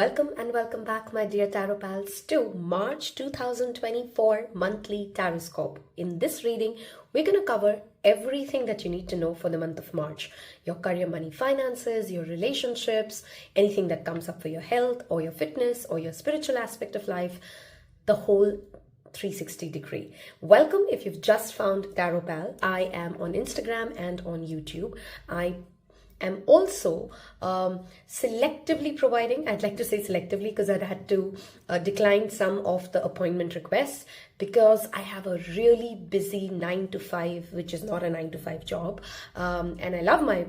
Welcome and welcome back, my dear Taropals, to March 2024 monthly Tarotscope. In this reading, we're going to cover everything that you need to know for the month of March. Your career, money, finances, your relationships, anything that comes up for your health or your fitness or your spiritual aspect of life, the whole 360 degree. Welcome if you've just found Taropal. I am on Instagram and on YouTube. I am also selectively providing, I'd like to say selectively because I'd had to decline some of the appointment requests because I have a really busy 9 to 5, which is not a 9 to 5 job. And I love my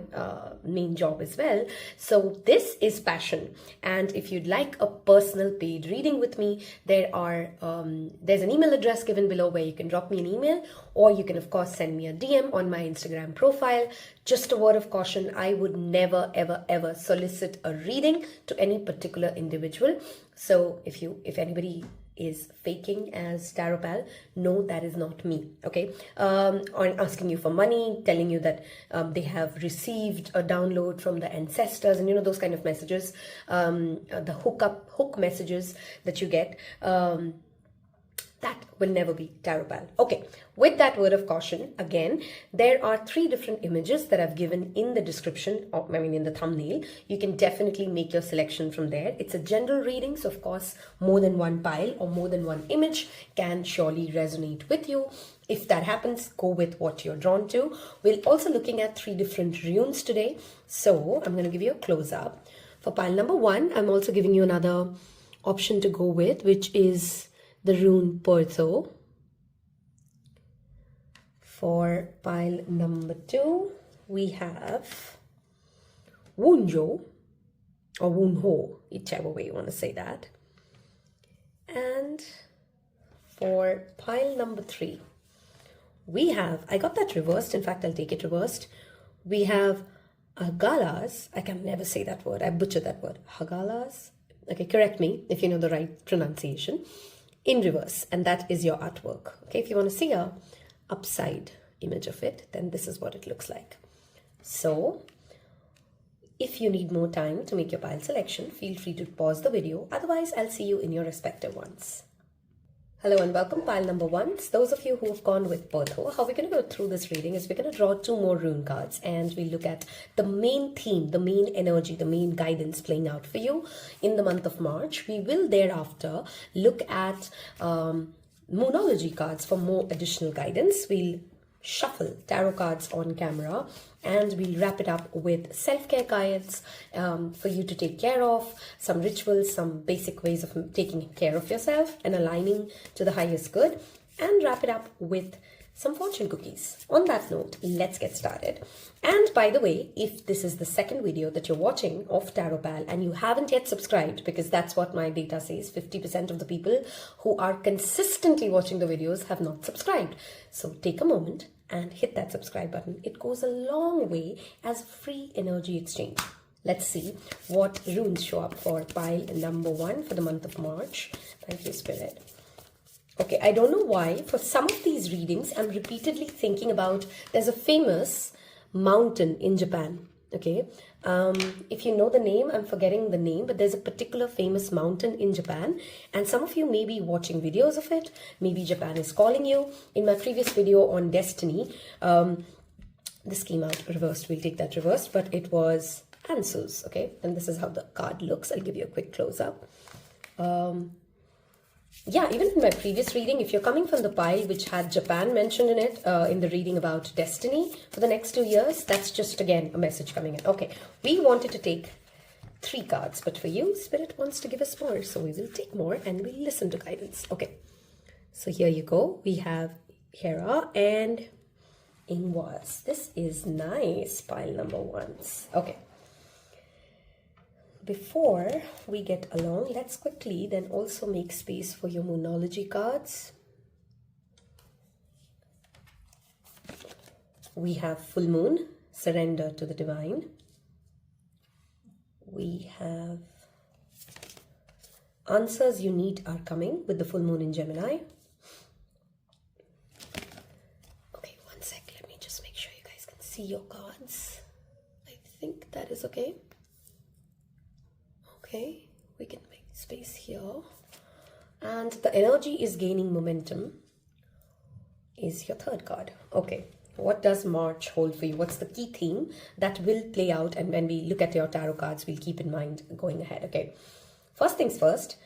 main job as well. So this is passion. And if you'd like a personal paid reading with me, there's an email address given below where you can drop me an email, or you can of course send me a DM on my Instagram profile. Just a word of caution, I would never ever solicit a reading to any particular individual. So if anybody is faking as Taropal, no, that is not me, okay? Or asking you for money, telling you that they have received a download from the ancestors, and you know, those kind of messages, the hook messages that you get, that will never be Taropal. Okay, with that word of caution, again, there are 3 different images that I've given in the description, in the thumbnail. You can definitely make your selection from there. It's a general reading, so of course, more than one pile or more than one image can surely resonate with you. If that happens, go with what you're drawn to. We're also looking at 3 different runes today. So I'm going to give you a close-up. For pile number 1, I'm also giving you another option to go with, which is the rune Pertho. For pile number 2, we have Wunjo or Wunho, whichever way you want to say that. And for pile number 3, we have, I got that reversed, in fact I'll take it reversed. We have Hagalaz, I can never say that word, I butchered that word, Hagalaz. Okay, correct me if you know the right pronunciation. In reverse, and that is your artwork. Okay, if you want to see a upside image of it, then this is what it looks like. So if you need more time to make your pile selection, feel free to pause the video. Otherwise, I'll see you in your respective ones. Hello and welcome, pile number 1. Those of you who have gone with Pertho, how we're going to go through this reading is we're going to draw 2 more rune cards and we look at the main theme, the main energy, the main guidance playing out for you in the month of March. We will thereafter look at moonology cards for more additional guidance. We'll shuffle tarot cards on camera and we'll wrap it up with self-care guides for you to take care of, some rituals, some basic ways of taking care of yourself and aligning to the highest good, and wrap it up with some fortune cookies. On that note, let's get started. And by the way, if this is the second video that you're watching of Taropal and you haven't yet subscribed, because that's what my data says, 50% of the people who are consistently watching the videos have not subscribed. So take a moment and hit that subscribe button. It goes a long way as free energy exchange. Let's see what runes show up for pile number 1 for the month of March. Thank you, Spirit. Okay, I don't know why, for some of these readings, I'm repeatedly thinking about, there's a famous mountain in Japan, okay? If you know the name, I'm forgetting the name, but there's a particular famous mountain in Japan, and some of you may be watching videos of it. Maybe Japan is calling you. In my previous video on destiny, this came out reversed. We'll take that reversed, but it was Ansus, okay? And this is how the card looks. I'll give you a quick close-up. Yeah, even in my previous reading, if you're coming from the pile which had Japan mentioned in it, in the reading about destiny for the next 2 years, that's just, again, a message coming in. Okay, we wanted to take 3 cards, but for you, Spirit wants to give us more, so we will take more and we'll listen to guidance. Okay, so here you go. We have Hera and Ingwas. This is nice, pile number 1s. Okay. Before we get along, let's quickly then also make space for your moonology cards. We have full moon, surrender to the divine. We have answers you need are coming with the full moon in Gemini. Okay, one sec. Let me just make sure you guys can see your cards. I think that is okay. Okay, We can make space here. And the energy is gaining momentum is your third card. Okay, what does March hold for you? What's the key theme that will play out? And when we look at your tarot cards, we'll keep in mind going ahead. Okay, first things first,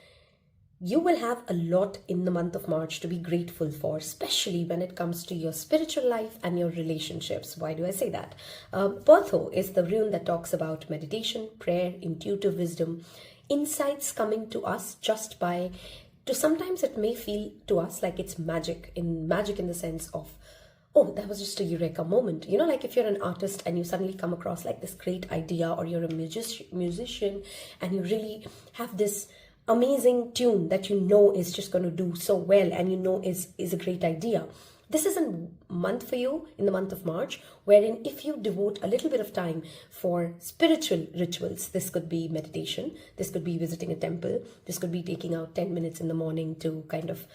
you will have a lot in the month of March to be grateful for, especially when it comes to your spiritual life and your relationships. Why do I say that? Pertho is the rune that talks about meditation, prayer, intuitive wisdom, insights coming to us just by, sometimes it may feel to us like it's magic in the sense of, oh, that was just a eureka moment. You know, like if you're an artist and you suddenly come across like this great idea, or you're a musician and you really have this amazing tune that you know is just going to do so well and you know is a great idea. This is a month for you in the month of March, wherein if you devote a little bit of time for spiritual rituals, this could be meditation, this could be visiting a temple, this could be taking out 10 minutes in the morning to kind of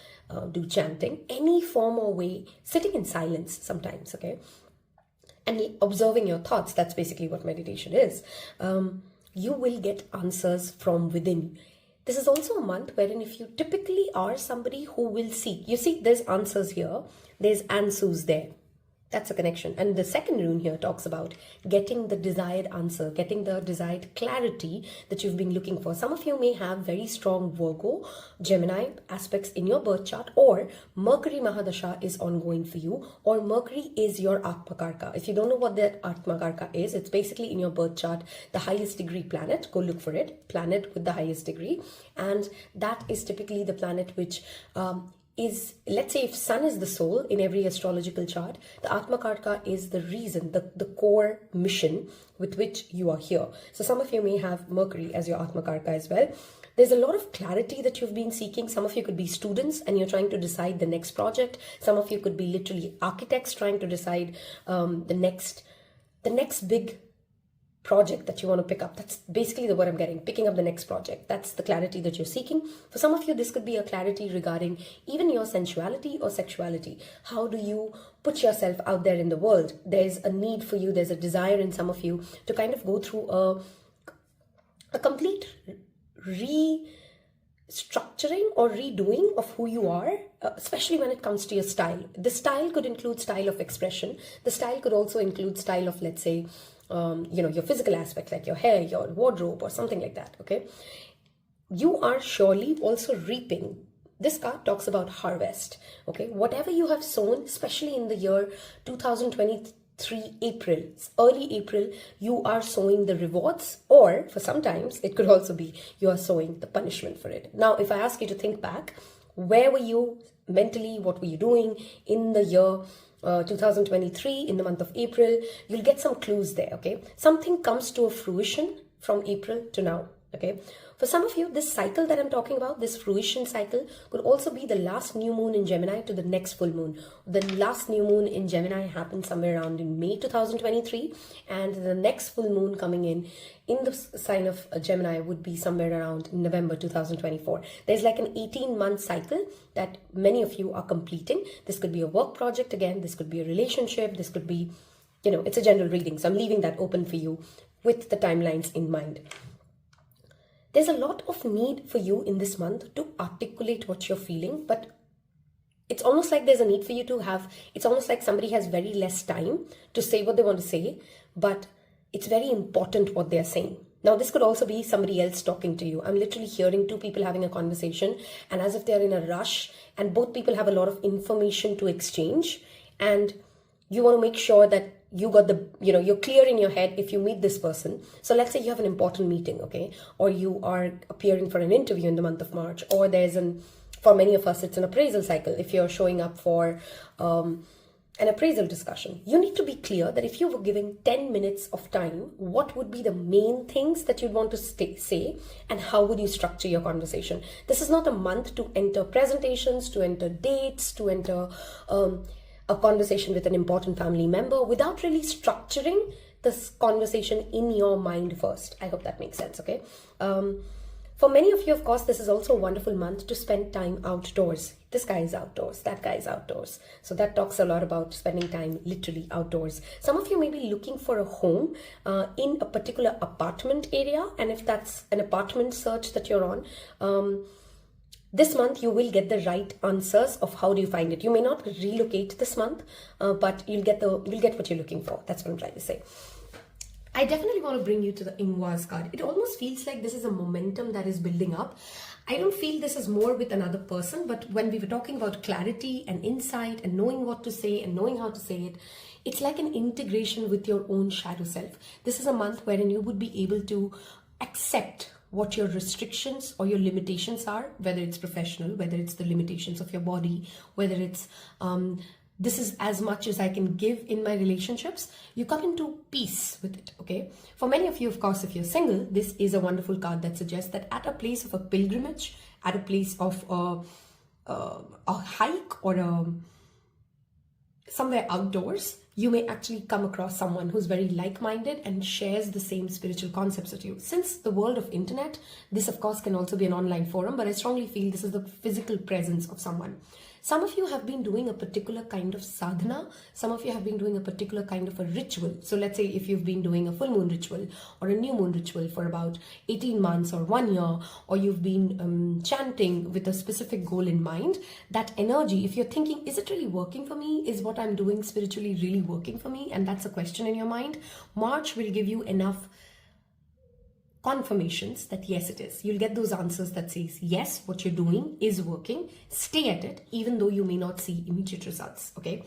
do chanting, any form or way, sitting in silence sometimes, okay, and observing your thoughts. That's basically what meditation is. You will get answers from within. This is also a month wherein if you typically are somebody who will seek, you see there's answers here, there's answers there. That's a connection. And the second rune here talks about getting the desired answer, getting the desired clarity that you've been looking for. Some of you may have very strong Virgo, Gemini aspects in your birth chart, or Mercury Mahadasha is ongoing for you, or Mercury is your Atmakarka. If you don't know what that Atmakarka is, it's basically in your birth chart, the highest degree planet. Go look for it, planet with the highest degree. And that is typically the planet which is, let's say if Sun is the soul in every astrological chart, the Atmakarka is the reason, the core mission with which you are here. So some of you may have Mercury as your Atmakarka as well. There's a lot of clarity that you've been seeking. Some of you could be students and you're trying to decide the next project. Some of you could be literally architects trying to decide the next big project that you want to pick up. That's basically the word I'm getting, picking up the next project. That's the clarity that you're seeking. For some of you, this could be a clarity regarding even your sensuality or sexuality. How do you put yourself out there in the world? There's a need for you, there's a desire in some of you to kind of go through a complete restructuring or redoing of who you are, especially when it comes to your style. The style could include style of expression. The style could also include style of, let's say, your physical aspect, like your hair, your wardrobe, or something like that, okay? You are surely also reaping. This card talks about harvest, okay? Whatever you have sown, especially in the year 2023 April, early April, you are sowing the rewards, or for sometimes it could also be you are sowing the punishment for it. Now, if I ask you to think back, where were you mentally? What were you doing in the year 2023 in the month of April? You'll get some clues there, okay? Something comes to a fruition from April to now, okay? For some of you, this cycle that I'm talking about, this fruition cycle, could also be the last new moon in Gemini to the next full moon. The last new moon in Gemini happened somewhere around in May 2023, and the next full moon coming in the sign of Gemini would be somewhere around November 2024. There's like an 18-month cycle that many of you are completing. This could be a work project again, this could be a relationship, this could be, it's a general reading. So I'm leaving that open for you with the timelines in mind. There's a lot of need for you in this month to articulate what you're feeling, but it's almost like there's a need for you to have, it's almost like somebody has very less time to say what they want to say, but it's very important what they're saying. Now, this could also be somebody else talking to you. I'm literally hearing two people having a conversation, and as if they're in a rush, and both people have a lot of information to exchange, and you want to make sure that you got you're clear in your head if you meet this person. So let's say you have an important meeting, okay? Or you are appearing for an interview in the month of March, or for many of us, it's an appraisal cycle. If you're showing up for an appraisal discussion, you need to be clear that if you were giving 10 minutes of time, what would be the main things that you'd want to say, and how would you structure your conversation? This is not a month to enter presentations, to enter dates, to enter a conversation with an important family member without really structuring this conversation in your mind first. I hope that makes sense, okay? For many of you, of course, this is also a wonderful month to spend time outdoors. This guy is outdoors, that guy is outdoors. So that talks a lot about spending time literally outdoors. Some of you may be looking for a home in a particular apartment area. And if that's an apartment search that you're on, this month you will get the right answers of how do you find it. You may not relocate this month, but you'll get what you're looking for. That's what I'm trying to say. I definitely want to bring you to the Ingwas card. It almost feels like this is a momentum that is building up. I don't feel this is more with another person, but when we were talking about clarity and insight and knowing what to say and knowing how to say it, it's like an integration with your own shadow self. This is a month wherein you would be able to accept what your restrictions or your limitations are, whether it's professional, whether it's the limitations of your body, whether it's this is as much as I can give in my relationships. You come into peace with it, okay? For many of you, of course, if you're single, this is a wonderful card that suggests that at a place of a pilgrimage, at a place of a hike or somewhere outdoors, you may actually come across someone who's very like-minded and shares the same spiritual concepts with you. Since the world of internet, this of course can also be an online forum, but I strongly feel this is the physical presence of someone. Some of you have been doing a particular kind of sadhana. Some of you have been doing a particular kind of a ritual. So let's say if you've been doing a full moon ritual or a new moon ritual for about 18 months or 1 year, or you've been chanting with a specific goal in mind, that energy, if you're thinking, is it really working for me? Is what I'm doing spiritually really working for me? And that's a question in your mind. March will give you enough confirmations that yes, it is. You'll get those answers that says, yes, what you're doing is working. Stay at it, even though you may not see immediate results, okay?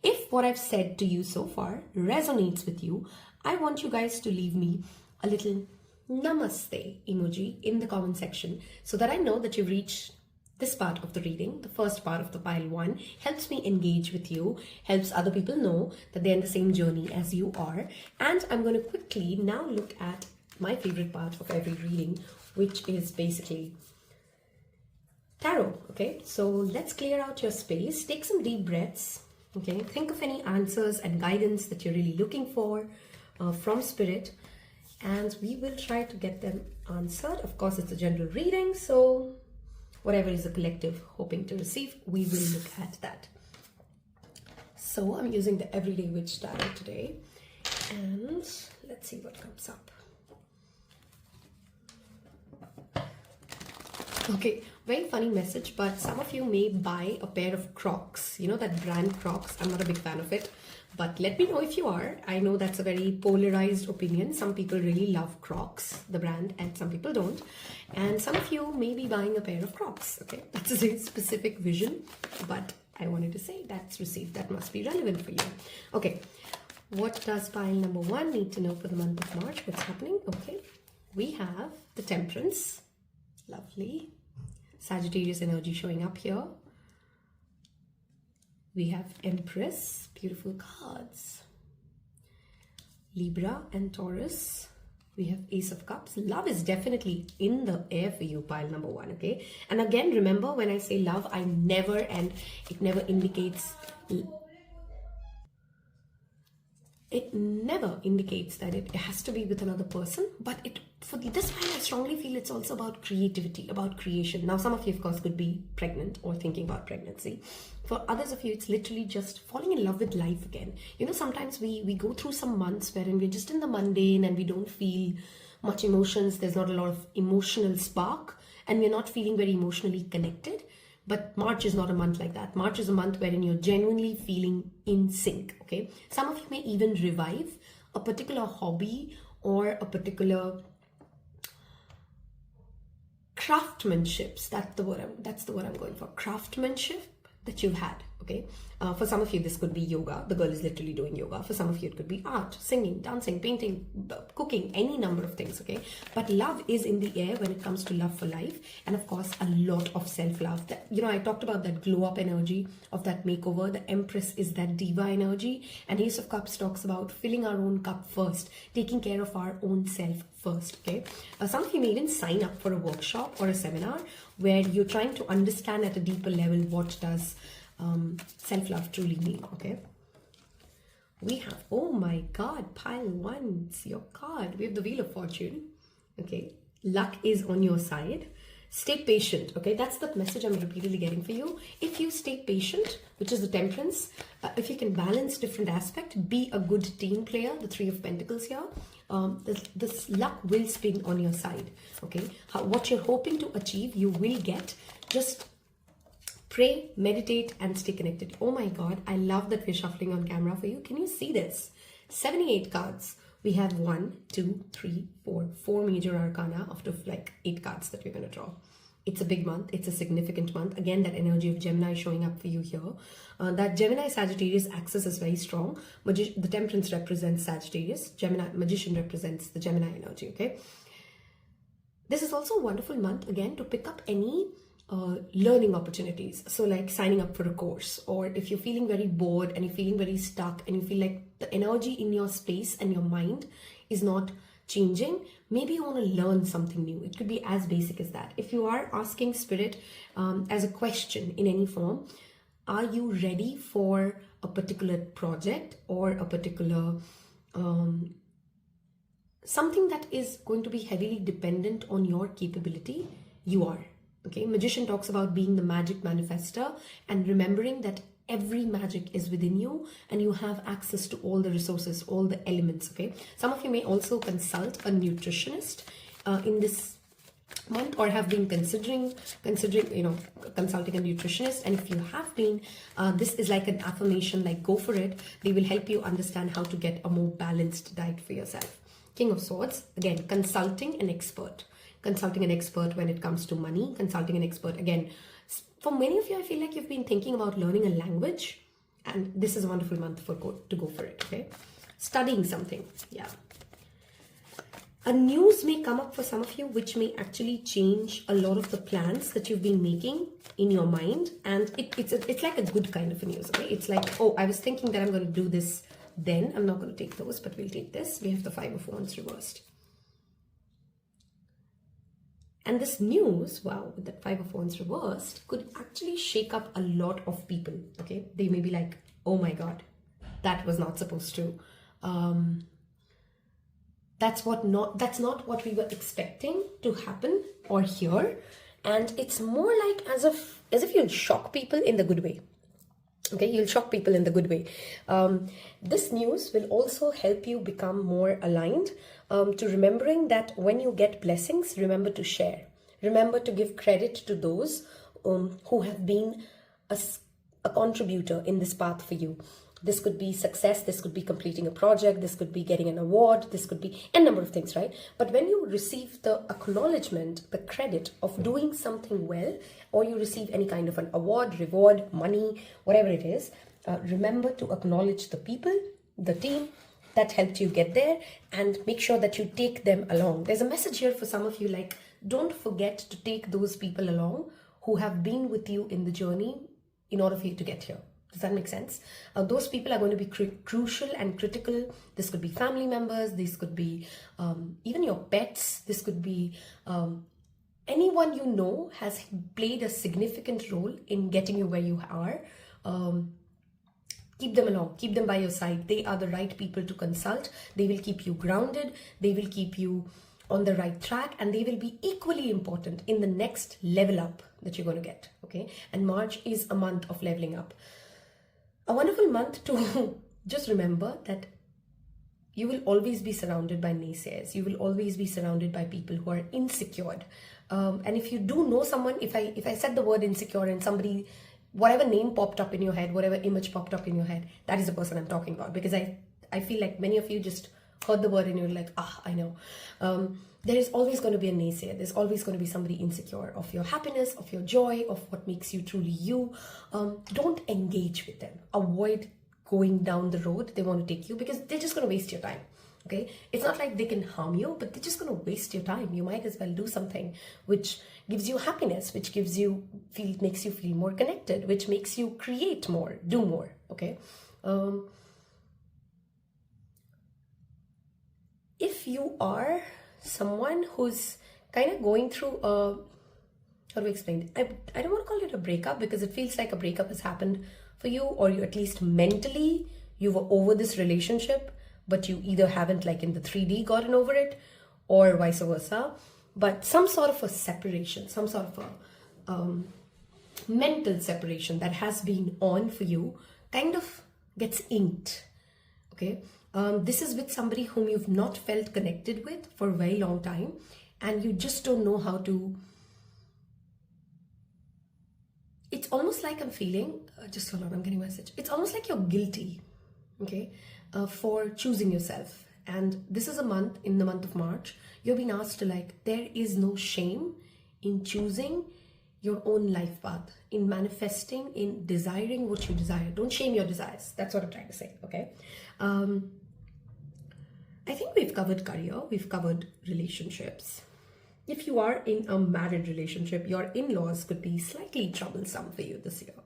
If what I've said to you so far resonates with you, I want you guys to leave me a little namaste emoji in the comment section so that I know that you've reached this part of the reading. The first part of the pile 1 helps me engage with you, helps other people know that they're in the same journey as you are. And I'm going to quickly now look at my favorite part of every reading, which is basically tarot. Okay, so let's clear out your space, take some deep breaths, okay, think of any answers and guidance that you're really looking for from spirit, and we will try to get them answered. Of course, it's a general reading, so whatever is the collective hoping to receive, we will look at that. So I'm using the Everyday Witch Tarot today, and let's see what comes up. Okay, very funny message, but some of you may buy a pair of Crocs. You know that brand Crocs? I'm not a big fan of it, but let me know if you are. I know that's a very polarized opinion. Some people really love Crocs, the brand, and some people don't. And some of you may be buying a pair of Crocs, okay? That's a very specific vision, but I wanted to say that's received. That must be relevant for you. Okay, what does pile number 1 need to know for the month of March? What's happening? Okay, we have the Temperance. Lovely. Sagittarius energy showing up here. We have Empress, beautiful cards. Libra and Taurus. We have Ace of Cups. Love is definitely in the air for you, pile number 1, okay? And again, remember when I say love, I never, and it never indicates... It never indicates that it has to be with another person, but for this one, I strongly feel it's also about creativity, about creation. Now, some of you, of course, could be pregnant or thinking about pregnancy. For others of you, it's literally just falling in love with life again. You know, sometimes we go through some months wherein we're just in the mundane and we don't feel much emotions. There's not a lot of emotional spark and we're not feeling very emotionally connected. But March is not a month like that. March is a month wherein you're genuinely feeling in sync, okay? Some of you may even revive a particular hobby or a particular craftsmanship. That's the word I'm going for. Craftsmanship that you've had, okay? For some of you, this could be yoga. The girl is literally doing yoga. For some of you, it could be art, singing, dancing, painting, cooking, any number of things, okay? But love is in the air when it comes to love for life. And of course, a lot of self-love. You know, I talked about that glow-up energy of that makeover. The Empress is that diva energy. And Ace of Cups talks about filling our own cup first, taking care of our own self first, okay? Some of you may even sign up for a workshop or a seminar where you're trying to understand at a deeper level what does self-love truly mean, okay? We have, oh my god, pile 1, it's your card. We have the Wheel of Fortune, okay? luck is on your side. Stay patient, okay? That's the message I'm repeatedly getting for you. If you stay patient, which is the temperance, if you can balance different aspects, be a good team player, the Three of Pentacles here, this luck will spin on your side, okay? What you're hoping to achieve, you will get. Just pray, meditate, and stay connected. Oh my God, I love that we're shuffling on camera for you. Can you see this? 78 cards. We have 1, 2, 3, 4 major arcana out of like 8 cards that we're going to draw. It's a big month. It's a significant month. Again, that energy of Gemini showing up for you here. That Gemini Sagittarius axis is very strong. The Temperance represents Sagittarius. Gemini Magician represents the Gemini energy, okay? This is also a wonderful month, again, to pick up any learning opportunities. So like signing up for a course, or if you're feeling very bored and you're feeling very stuck and you feel like the energy in your space and your mind is not changing, maybe you want to learn something new. It could be as basic as that. If you are asking Spirit as a question in any form, are you ready for a particular project or a particular something that is going to be heavily dependent on your capability? You are. Okay, Magician talks about being the magic manifester and remembering that every magic is within you and you have access to all the resources, all the elements, okay? Some of you may also consult a nutritionist in this month, or have been considering, you know, consulting a nutritionist. And if you have been, this is like an affirmation, like go for it. They will help you understand how to get a more balanced diet for yourself. King of Swords, again, consulting an expert. Consulting an expert when it comes to money, consulting an expert. Again, for many of you, I feel like you've been thinking about learning a language, and this is a wonderful month to go for it, okay? Studying something, yeah. A news may come up for some of you, which may actually change a lot of the plans that you've been making in your mind, and it's like a good kind of a news, okay? It's like, oh, I was thinking that I'm going to do this then. I'm not going to take those, but we'll take this. We have the Five of Wands reversed. And this news, wow, with that Five of Wands reversed, could actually shake up a lot of people, okay? They may be like, oh my God, that was not supposed to. That's not what we were expecting to happen or hear. And it's more like as if you'll shock people in the good way. Okay, you'll shock people in the good way. This news will also help you become more aligned to remembering that when you get blessings, remember to share. Remember to give credit to those who have been a contributor in this path for you. This could be success, this could be completing a project, this could be getting an award, this could be a number of things, right? But when you receive the acknowledgement, the credit of doing something well, or you receive any kind of an award, reward, money, whatever it is, remember to acknowledge the people, the team that helped you get there, and make sure that you take them along. There's a message here for some of you, like, don't forget to take those people along who have been with you in the journey in order for you to get here. Does that make sense? Those people are going to be crucial and critical. This could be family members. This could be even your pets. This could be anyone you know has played a significant role in getting you where you are. Keep them along. Keep them by your side. They are the right people to consult. They will keep you grounded. They will keep you on the right track, and they will be equally important in the next level up that you're going to get. Okay, and March is a month of leveling up. A wonderful month to just remember that you will always be surrounded by naysayers. You will always be surrounded by people who are insecure. And if you do know someone, if I said the word insecure and somebody, whatever name popped up in your head, whatever image popped up in your head, that is the person I'm talking about. Because I feel like many of you just heard the word and you're like, I know. There is always going to be a naysayer. There's always going to be somebody insecure of your happiness, of your joy, of what makes you truly you. Don't engage with them. Avoid going down the road they want to take you, because they're just going to waste your time. Okay? It's not like they can harm you, but they're just going to waste your time. You might as well do something which gives you happiness, which makes you feel more connected, which makes you create more, do more. Okay? If you are someone who's kind of going through how do I explain it? I don't want to call it a breakup, because it feels like a breakup has happened for you, or you at least mentally you were over this relationship, but you either haven't, like in the 3D, gotten over it, or vice versa. but some sort of a separation, some sort of a mental separation that has been on for you kind of gets inked. Okay, this is with somebody whom you've not felt connected with for a very long time, and you just don't know how to. It's almost like I'm feeling, just hold on, I'm getting a message. It's almost like you're guilty, okay, for choosing yourself. And this is a month, in the month of March, you're being asked to, like, there is no shame in choosing your own life path, in manifesting, in desiring what you desire. Don't shame your desires. That's what I'm trying to say, okay? I think we've covered career, we've covered relationships. If you are in a married relationship, your in-laws could be slightly troublesome for you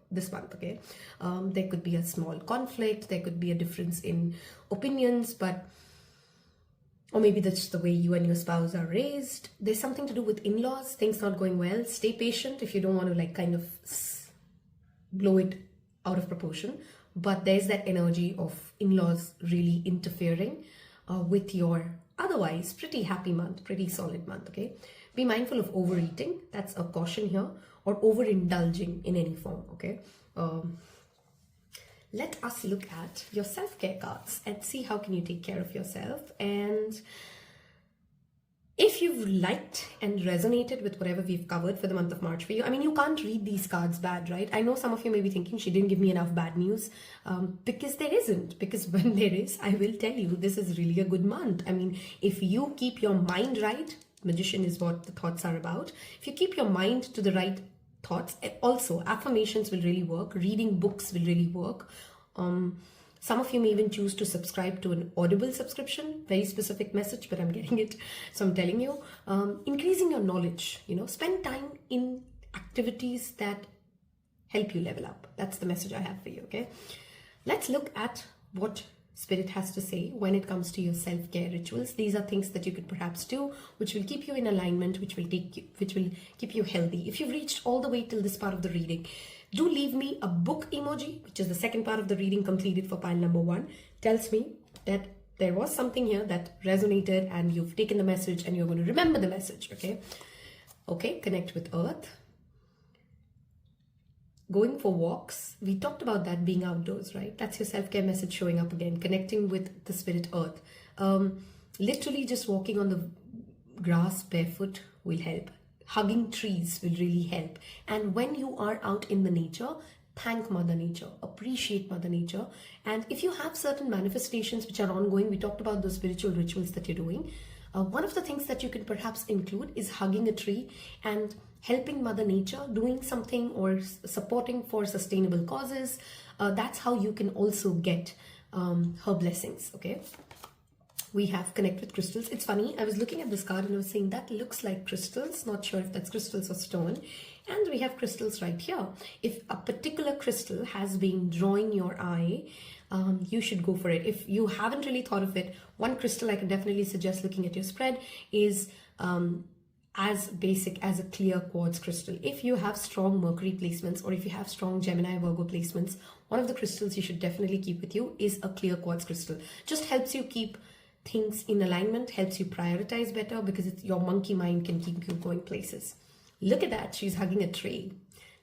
this month, okay? There could be a small conflict, there could be a difference in opinions, or maybe that's just the way you and your spouse are raised. There's something to do with in-laws, things not going well. Stay patient if you don't want to, like, kind of blow it out of proportion. But there's that energy of in-laws really interfering with your otherwise pretty happy month, pretty solid month, okay? Be mindful of overeating. That's a caution here. Or overindulging in any form, okay? Let us look at your self-care cards and see how can you take care of yourself. And if you've liked and resonated with whatever we've covered for the month of March for you, I mean, you can't read these cards bad, right? I know some of you may be thinking she didn't give me enough bad news, because there isn't. Because when there is, I will tell you, this is really a good month. I mean, if you keep your mind right, Magician is what the thoughts are about. If you keep your mind to the right thoughts, also affirmations will really work, reading books will really work. Some of you may even choose to subscribe to an Audible subscription, very specific message, but I'm getting it, so I'm telling you. Increasing your knowledge, spend time in activities that help you level up. That's the message I have for you, okay? Let's look at what Spirit has to say when it comes to your self-care rituals. These are things that you could perhaps do, which will keep you in alignment, which will keep you healthy. If you've reached all the way till this part of the reading, do leave me a book emoji, which is the second part of the reading completed for pile number 1. Tells me that there was something here that resonated and you've taken the message and you're going to remember the message, okay? Okay, connect with Earth. Going for walks, we talked about that, being outdoors, right? That's your self-care message showing up again, connecting with the Spirit Earth. Literally just walking on the grass barefoot will help. Hugging trees will really help. And when you are out in the nature, thank Mother Nature, appreciate Mother Nature. And if you have certain manifestations which are ongoing, we talked about those spiritual rituals that you're doing. One of the things that you can perhaps include is hugging a tree and helping Mother Nature, doing something or supporting for sustainable causes. That's how you can also get her blessings, okay? We have connect with crystals. It's funny, I was looking at this card and I was saying that looks like crystals. Not sure if that's crystals or stone. And we have crystals right here. If a particular crystal has been drawing your eye, you should go for it. If you haven't really thought of it, one crystal I can definitely suggest looking at your spread is as basic as a clear quartz crystal. If you have strong Mercury placements or if you have strong Gemini Virgo placements, one of the crystals you should definitely keep with you is a clear quartz crystal. Just helps you keep things in alignment, helps you prioritize better because your monkey mind can keep you going places. Look at that, she's hugging a tree.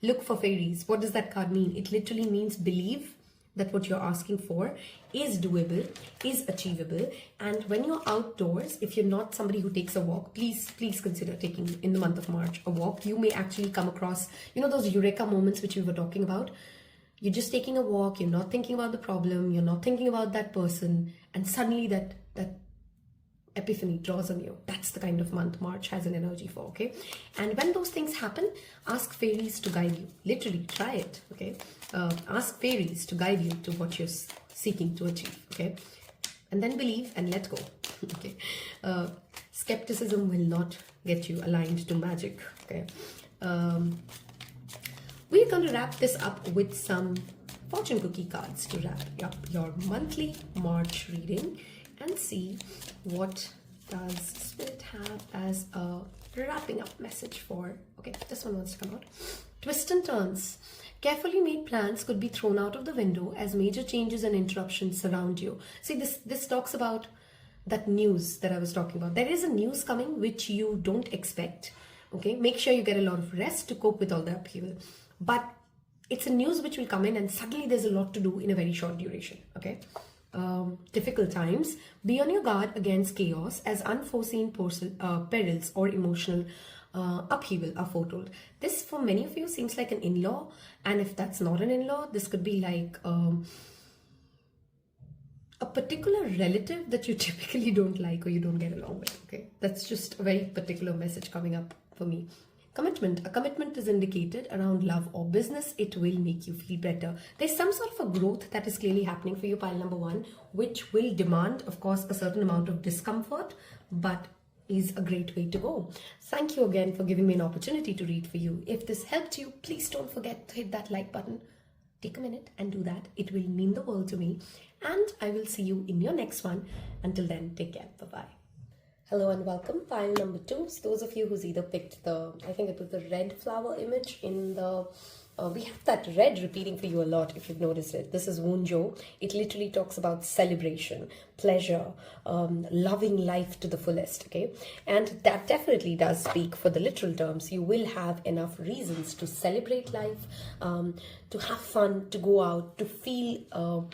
Look for fairies. What does that card mean? It literally means believe that what you're asking for is doable, is achievable. And when you're outdoors, if you're not somebody who takes a walk, please consider taking, in the month of March, a walk. You may actually come across, those eureka moments which we were talking about. You're just taking a walk, you're not thinking about the problem, you're not thinking about that person, and suddenly that epiphany draws on you. That's the kind of month March has an energy for, okay? And when those things happen, ask fairies to guide you. Literally, try it, okay? Ask fairies to guide you to what you're seeking to achieve, okay? And then believe and let go, okay? Skepticism will not get you aligned to magic, okay? We're going to wrap this up with some fortune cookie cards to wrap up your monthly March reading and see what does Spirit have as a wrapping up message for. Okay, this one wants to come out. Twists and turns. Carefully made plans could be thrown out of the window as major changes and interruptions surround you. See, this talks about that news that I was talking about. There is a news coming which you don't expect. Okay, make sure you get a lot of rest to cope with all the upheaval. But it's a news which will come in and suddenly there's a lot to do in a very short duration. Okay, difficult times. Be on your guard against chaos as unforeseen perils or emotional upheaval are foretold. This for many of you seems like an in-law, and if that's not an in-law, this could be like a particular relative that you typically don't like or you don't get along with. Okay, that's just a very particular message coming up for me. Commitment. A commitment is indicated around love or business. It will make you feel better. There's some sort of a growth that is clearly happening for you, pile number 1, which will demand, of course, a certain amount of discomfort, but is a great way to go. Thank you again for giving me an opportunity to read for you. If this helped you, please don't forget to hit that like button. Take a minute and do that. It will mean the world to me. And I will see you in your next one. Until then, take care. Bye-bye. Hello and welcome, pile number 2. So those of you who's either picked I think it was the red flower image in the, we have that red repeating for you a lot if you've noticed it. This is Wunjo. It literally talks about celebration, pleasure, loving life to the fullest, okay? And that definitely does speak for the literal terms. You will have enough reasons to celebrate life, to have fun, to go out, to feel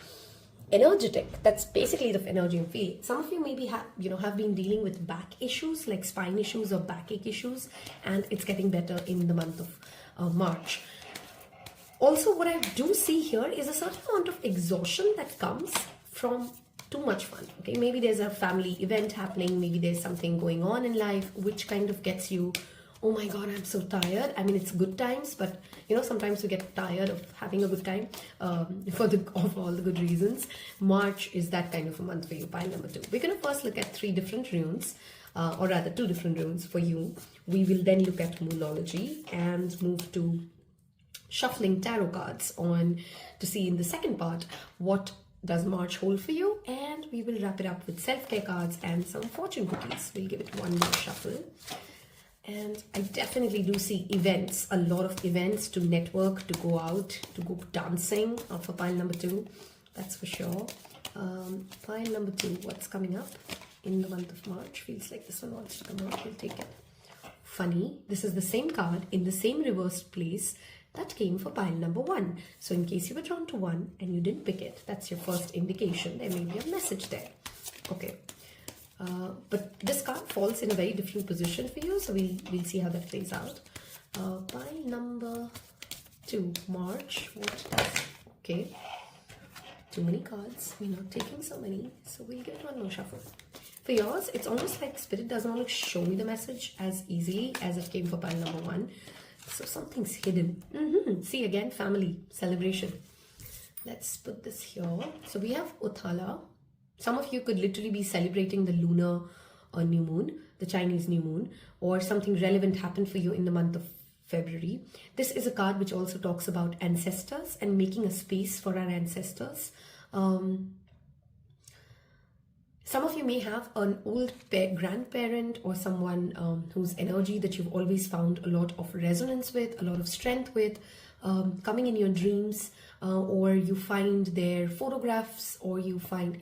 energetic. That's basically the energy you feel. Some of you maybe have been dealing with back issues like spine issues or backache issues, and it's getting better in the month of March. Also, what I do see here is a certain amount of exhaustion that comes from too much fun. Okay, maybe there's a family event happening, maybe there's something going on in life which kind of gets you, oh my god, I'm so tired. I mean, it's good times, but sometimes you get tired of having a good time for all the good reasons. March is that kind of a month for you, pile number 2. We're going to first look at 3 different runes, or rather 2 different runes for you. We will then look at moonology and move to shuffling tarot cards to see in the second part what does March hold for you, and we will wrap it up with self-care cards and some fortune cookies. We'll give it one more shuffle. And I definitely do see events, a lot of events to network, to go out, to go dancing for pile number 2. That's for sure. Pile number 2, what's coming up in the month of March? Feels like this one wants to come out. We'll take it. Funny, this is the same card in the same reversed place that came for pile number 1. So in case you were drawn to 1 and you didn't pick it, that's your first indication. There may be a message there. Okay. But this card falls in a very different position for you, so we'll see how that plays out. Pile number 2, March. Okay, too many cards. We're not taking so many, so we'll get one more shuffle. For yours, it's almost like Spirit doesn't want to show me the message as easily as it came for pile number 1. So something's hidden. See again, family, celebration. Let's put this here. So we have Uthala. Some of you could literally be celebrating the lunar new moon, the Chinese new moon, or something relevant happened for you in the month of February. This is a card which also talks about ancestors and making a space for our ancestors. Some of you may have an old grandparent or someone whose energy that you've always found a lot of resonance with, a lot of strength with, coming in your dreams, or you find their photographs, or you find,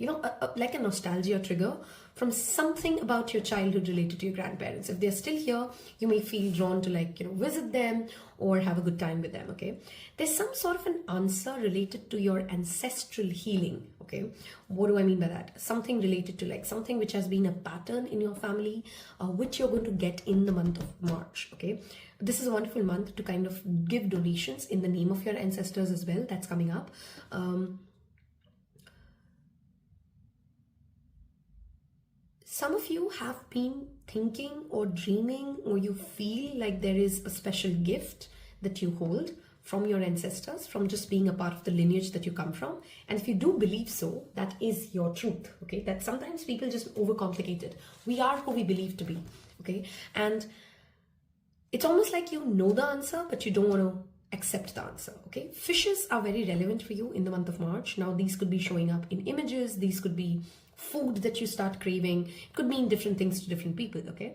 like a nostalgia trigger from something about your childhood related to your grandparents. If they're still here, you may feel drawn to visit them or have a good time with them, okay? There's some sort of an answer related to your ancestral healing, okay? What do I mean by that? Something related to something which has been a pattern in your family, which you're going to get in the month of March, okay? This is a wonderful month to kind of give donations in the name of your ancestors as well. That's coming up. Some of you have been thinking or dreaming, or you feel like there is a special gift that you hold from your ancestors, from just being a part of the lineage that you come from. And if you do believe so, that is your truth, okay? That sometimes people just overcomplicate it. We are who we believe to be, okay? And it's almost like you know the answer, but you don't want to accept the answer, okay? Fishes are very relevant for you in the month of March. Now, these could be showing up in images. These could be food that you start craving. It could mean different things to different people, okay?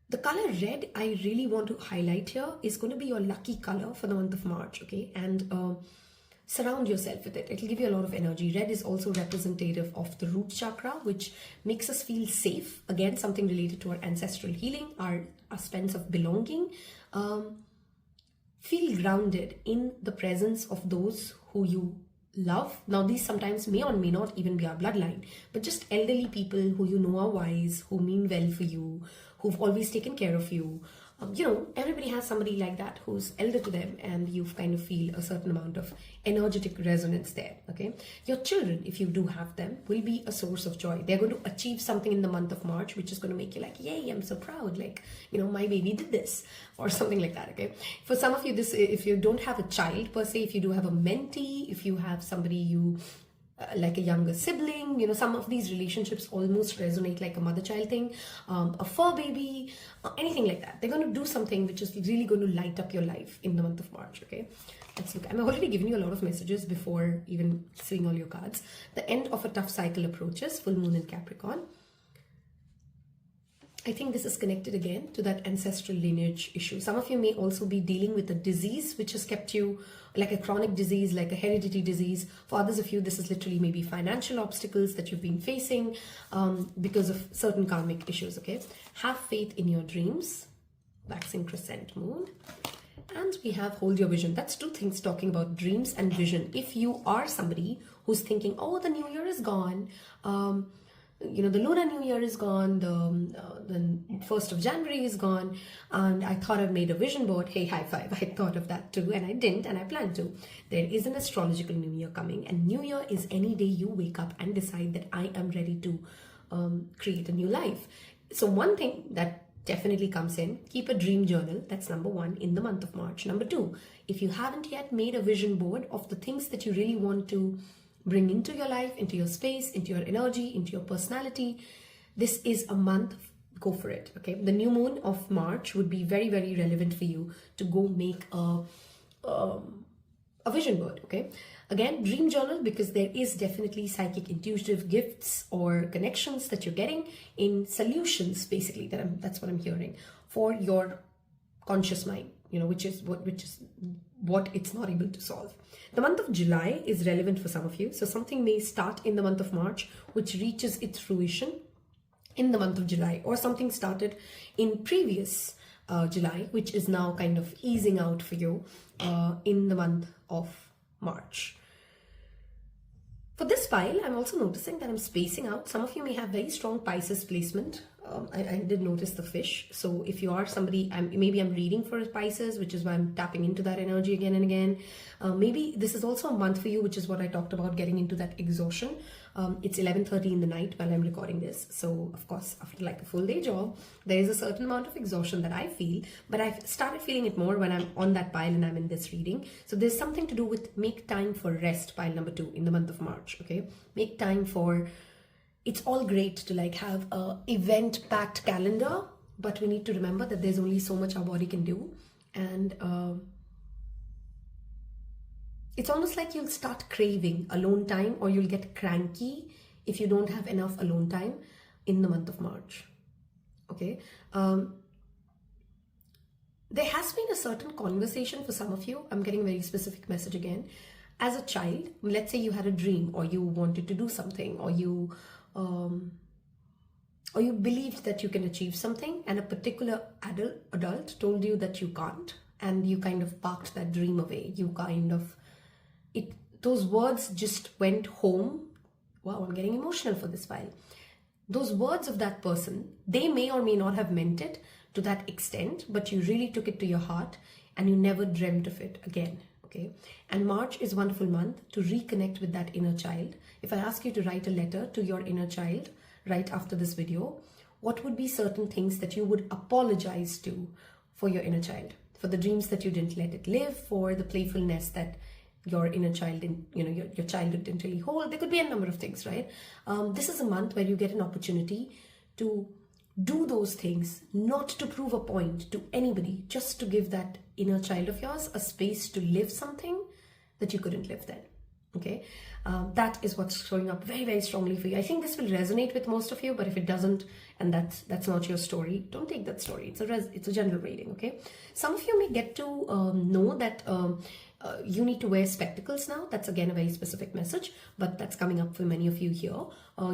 The color red I really want to highlight here is going to be your lucky color for the month of March, okay? And surround yourself with it. It'll give you a lot of energy. Red is also representative of the root chakra, which makes us feel safe. Again, something related to our ancestral healing, our sense of belonging. Feel grounded in the presence of those who you love. Now, these sometimes may or may not even be our bloodline, but just elderly people who you know are wise, who mean well for you, who've always taken care of you. Everybody has somebody like that who's elder to them, and you kind of feel a certain amount of energetic resonance there, okay? Your children, if you do have them, will be a source of joy. They're going to achieve something in the month of March, which is going to make you like, yay, I'm so proud. Like, my baby did this, or something like that, okay? For some of you, this, if you don't have a child per se, if you do have a mentee, if you have somebody you like a younger sibling, some of these relationships almost resonate like a mother-child thing, a fur baby, anything like that. They're going to do something which is really going to light up your life in the month of March, okay? Let's look. I'm already giving you a lot of messages before even seeing all your cards. The end of a tough cycle approaches, full moon in Capricorn. I think this is connected again to that ancestral lineage issue. Some of you may also be dealing with a disease which has kept you, like a chronic disease, like a hereditary disease. For others of you, this is literally maybe financial obstacles that you've been facing because of certain karmic issues, okay? Have faith in your dreams, waxing crescent moon. And we have hold your vision. That's two things talking about dreams and vision. If you are somebody who's thinking, oh, the new year is gone, the Lunar New Year is gone, the 1st of January is gone, and I thought I've made a vision board. Hey, high five. I thought of that too, and I didn't, and I plan to. There is an astrological New Year coming, and New Year is any day you wake up and decide that I am ready to create a new life. So one thing that definitely comes in, keep a dream journal. That's number one in the month of March. Number two, if you haven't yet made a vision board of the things that you really want to bring into your life, into your space, into your energy, into your personality, this is a month, go for it, okay? The new moon of March would be very, very relevant for you to go make a vision board, okay? Again, dream journal, because there is definitely psychic intuitive gifts or connections that you're getting in solutions, basically, that's what I'm hearing, for your conscious mind, which is what it's not able to solve. The month of July is relevant for some of you. So something may start in the month of March, which reaches its fruition in the month of July, or something started in previous July, which is now kind of easing out for you in the month of March. For this pile, I'm also noticing that I'm spacing out. Some of you may have very strong Pisces placement. I did notice the fish. So if you are somebody, maybe I'm reading for Pisces, which is why I'm tapping into that energy again and again. Maybe this is also a month for you, which is what I talked about, getting into that exhaustion. It's 11:30 in the night while I'm recording this. So of course, after like a full day job, there is a certain amount of exhaustion that I feel, but I've started feeling it more when I'm on that pile and I'm in this reading. So there's something to do with make time for rest, pile number 2 in the month of March, okay? Make time for, it's all great to like have a event-packed calendar, but we need to remember that there's only so much our body can do. And it's almost like you'll start craving alone time, or you'll get cranky if you don't have enough alone time in the month of March, okay? There has been a certain conversation for some of you. I'm getting a very specific message again. As a child, let's say you had a dream, or you wanted to do something, or you believed that you can achieve something, and a particular adult told you that you can't, and you kind of parked that dream away. You kind of, those words just went home. Wow, I'm getting emotional for this file. Those words of that person, they may or may not have meant it to that extent, but you really took it to your heart and you never dreamt of it again, okay? And March is a wonderful month to reconnect with that inner child. If I ask you to write a letter to your inner child right after this video, what would be certain things that you would apologize to for your inner child? For the dreams that you didn't let it live, for the playfulness that your inner child, your childhood didn't really hold. There could be a number of things, right? This is a month where you get an opportunity to do those things, not to prove a point to anybody, just to give that inner child of yours a space to live something that you couldn't live then, okay? That is what's showing up very, very strongly for you. I think this will resonate with most of you, but if it doesn't, and that's not your story, don't take that story. It's a general reading, okay? Some of you may get to know that you need to wear spectacles now. That's again a very specific message, but that's coming up for many of you here.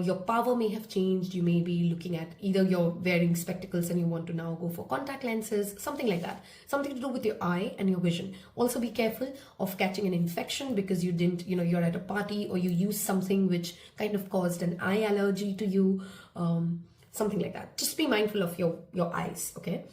Your power may have changed. You may be looking at either you're wearing spectacles and you want to now go for contact lenses, something like that. Something to do with your eye and your vision. Also be careful of catching an infection because you didn't, you're at a party or you used something which kind of caused an eye allergy to you, something like that. Just be mindful of your eyes, okay?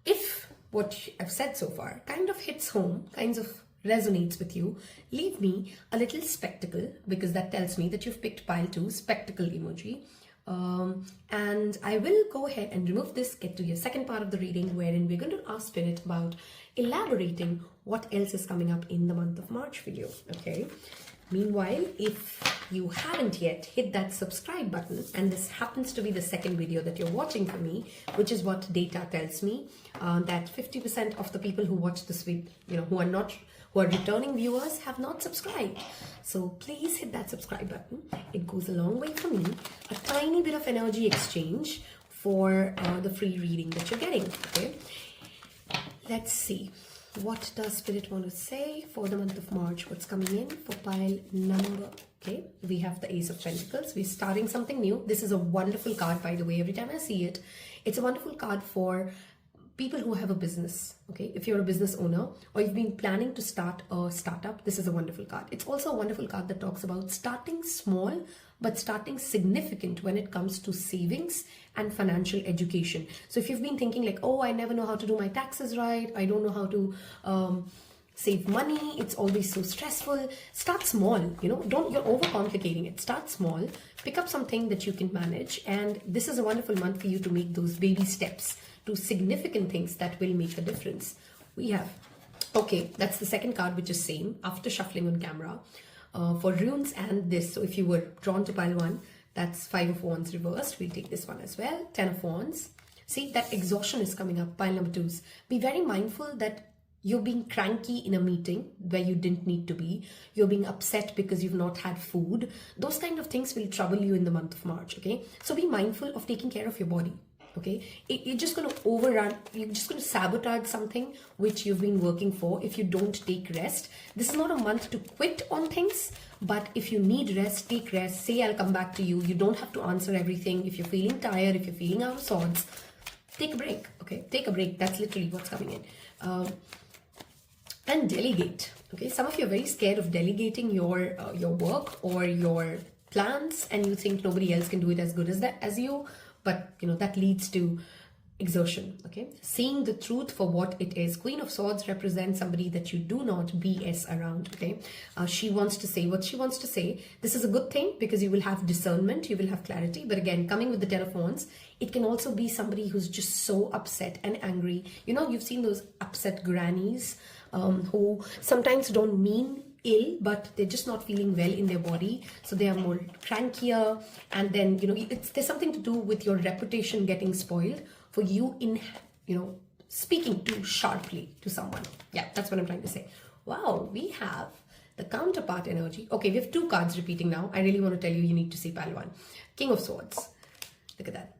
If what I've said so far kind of hits home, kinds of resonates with you, leave me a little spectacle because that tells me that you've picked pile 2, spectacle emoji. And I will go ahead and remove this, get to your second part of the reading wherein we're going to ask Spirit about elaborating what else is coming up in the month of March for you, okay? Meanwhile, if you haven't yet hit that subscribe button, and this happens to be the second video that you're watching for me, which is what data tells me, that 50% of the people who watch this video, who are returning viewers have not subscribed. So please hit that subscribe button. It goes a long way for me. A tiny bit of energy exchange for the free reading that you're getting, okay? Let's see. What does Spirit want to say for the month of March? What's coming in for pile number? Okay, we have the Ace of Pentacles. We're starting something new. This is a wonderful card, by the way. Every time I see it, it's a wonderful card for people who have a business. Okay, if you're a business owner or you've been planning to start a startup, this is a wonderful card. It's also a wonderful card that talks about starting small but starting significant when it comes to savings and financial education. So if you've been thinking like, oh, I never know how to do my taxes right, I don't know how to save money, it's always so stressful, start small. You're overcomplicating it. Start small, pick up something that you can manage, and this is a wonderful month for you to make those baby steps to significant things that will make a difference. We have, okay, that's the second card, which is same after shuffling on camera. For runes and this, so if you were drawn to pile 1, that's 5 of Wands reversed. We'll take this one as well. 10 of Wands. See, that exhaustion is coming up. Pile number 2s. Be very mindful that you're being cranky in a meeting where you didn't need to be. You're being upset because you've not had food. Those kind of things will trouble you in the month of March, okay? So be mindful of taking care of your body. Okay, you're just going to overrun, you're just going to sabotage something which you've been working for if you don't take rest. This is not a month to quit on things, but if you need rest, take rest. Say, I'll come back to you. You don't have to answer everything. If you're feeling tired, if you're feeling out of sorts, take a break. Okay, take a break. That's literally what's coming in. And delegate. Okay, some of you are very scared of delegating your work or your plans, and you think nobody else can do it as good as you. But that leads to exertion. Okay, seeing the truth for what it is. Queen of Swords represents somebody that you do not BS around. Okay, she wants to say what she wants to say. This is a good thing because you will have discernment, you will have clarity. But again, coming with the 10 of Wands, it can also be somebody who's just so upset and angry. You've seen those upset grannies who sometimes don't mean ill, but they're just not feeling well in their body, so they are more crankier, and then there's something to do with your reputation getting spoiled for you in speaking too sharply to someone. Yeah, that's what I'm trying to say. Wow, we have the counterpart energy. Okay, we have 2 cards repeating now. I really want to tell you need to see pile 1. King of Swords. Look at that.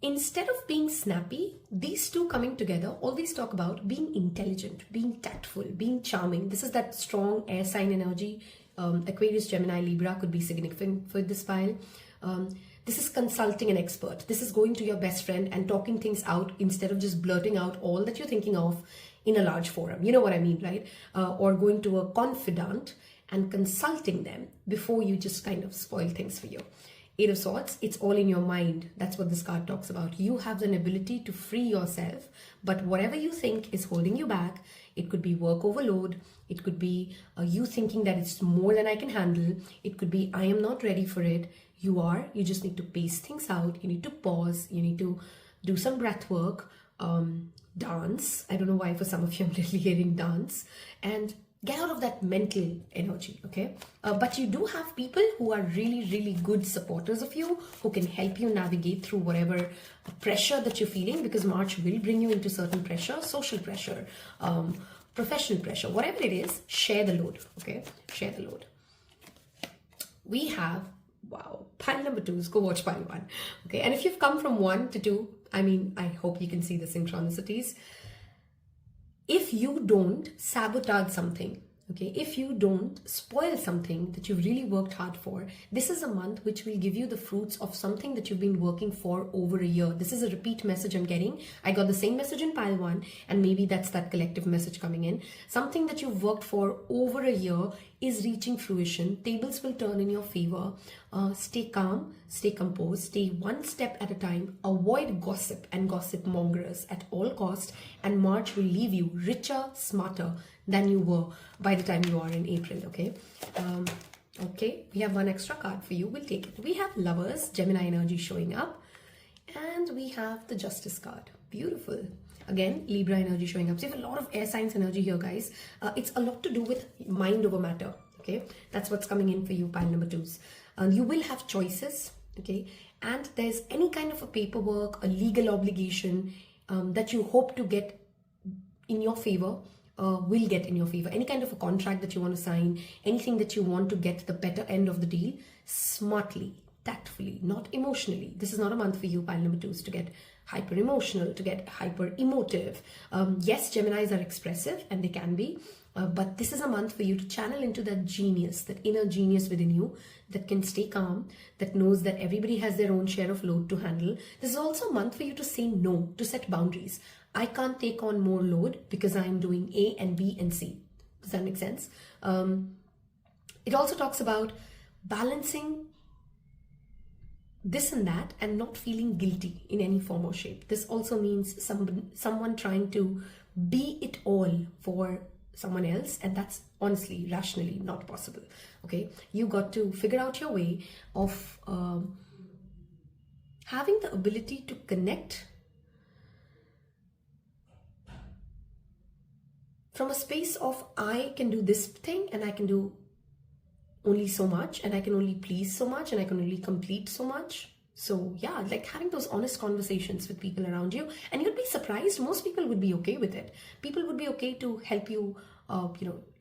Instead of being snappy, these two coming together always talk about being intelligent, being tactful, being charming. This is that strong air sign energy. Aquarius, Gemini, Libra could be significant for this pile. This is consulting an expert. This is going to your best friend and talking things out instead of just blurting out all that you're thinking of in a large forum. You know what I mean, right? Or going to a confidant and consulting them before you just kind of spoil things for you. 8 of Swords, it's all in your mind. That's what this card talks about. You have an ability to free yourself, but whatever you think is holding you back, it could be work overload, it could be you thinking that it's more than I can handle, it could be I am not ready for it. You just need to pace things out, you need to pause, you need to do some breath work, dance. I don't know why for some of you I'm really hearing dance, and get out of that mental energy, okay? But you do have people who are really, really good supporters of you, who can help you navigate through whatever pressure that you're feeling, because March will bring you into certain pressure, social pressure, professional pressure, whatever it is, share the load, okay? Share the load. We have, wow, pile number 2, go watch pile 1, okay? And if you've come from 1 to 2, I mean, I hope you can see the synchronicities. if you don't sabotage something, okay, if you don't spoil something that you've really worked hard for, this is a month which will give you the fruits of something that you've been working for over a year. This is a repeat message I'm getting. I got the same message in pile 1, and maybe that's that collective message coming in. Something that you've worked for over a year is reaching fruition. Tables will turn in your favor. Stay calm, stay composed, stay one step at a time. Avoid gossip and gossip mongers at all cost, and March will leave you richer, smarter than you were by the time you are in April. Okay. Okay, we have one extra card for you. We'll take it. We have Lovers, Gemini energy showing up, and we have the Justice card. Beautiful. Again, Libra energy showing up. So you have a lot of air signs energy here, guys. It's a lot to do with mind over matter. Okay, that's what's coming in for you, pile number 2s. You will have choices. Okay, and there's any kind of a paperwork, a legal obligation that you hope to get in your favor. Will get in your favor. Any kind of a contract that you want to sign, anything that you want to get the better end of the deal, smartly, tactfully, not emotionally. This is not a month for you, pile number 2s, to get hyper emotional, to get hyper emotive. Yes, Geminis are expressive, and they can be, but this is a month for you to channel into that genius, that inner genius within you that can stay calm, that knows that everybody has their own share of load to handle. This is also a month for you to say no, to set boundaries. I can't take on more load because I'm doing A and B and C. Does that make sense? It also talks about balancing this and that and not feeling guilty in any form or shape. This also means someone trying to be it all for someone else, and that's honestly, rationally not possible. Okay, you got to figure out your way of having the ability to connect from a space of I can do this thing and I can do only so much, and I can only please so much, and I can only complete so much. So yeah, like having those honest conversations with people around you, and you'd be surprised, most people would be okay with it. People would be okay to help you,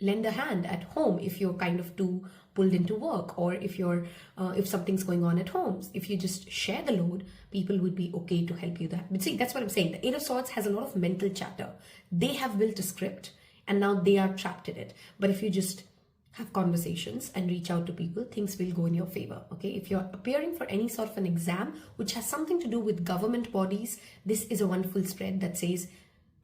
lend a hand at home if you're kind of too pulled into work, or if something's going on at home. If you just share the load, people would be okay to help you that. But see, that's what I'm saying. The 8 of Swords has a lot of mental chatter. They have built a script, and now they are trapped in it. But if you just have conversations and reach out to people, things will go in your favor. Okay, if you're appearing for any sort of an exam which has something to do with government bodies, this is a wonderful spread that says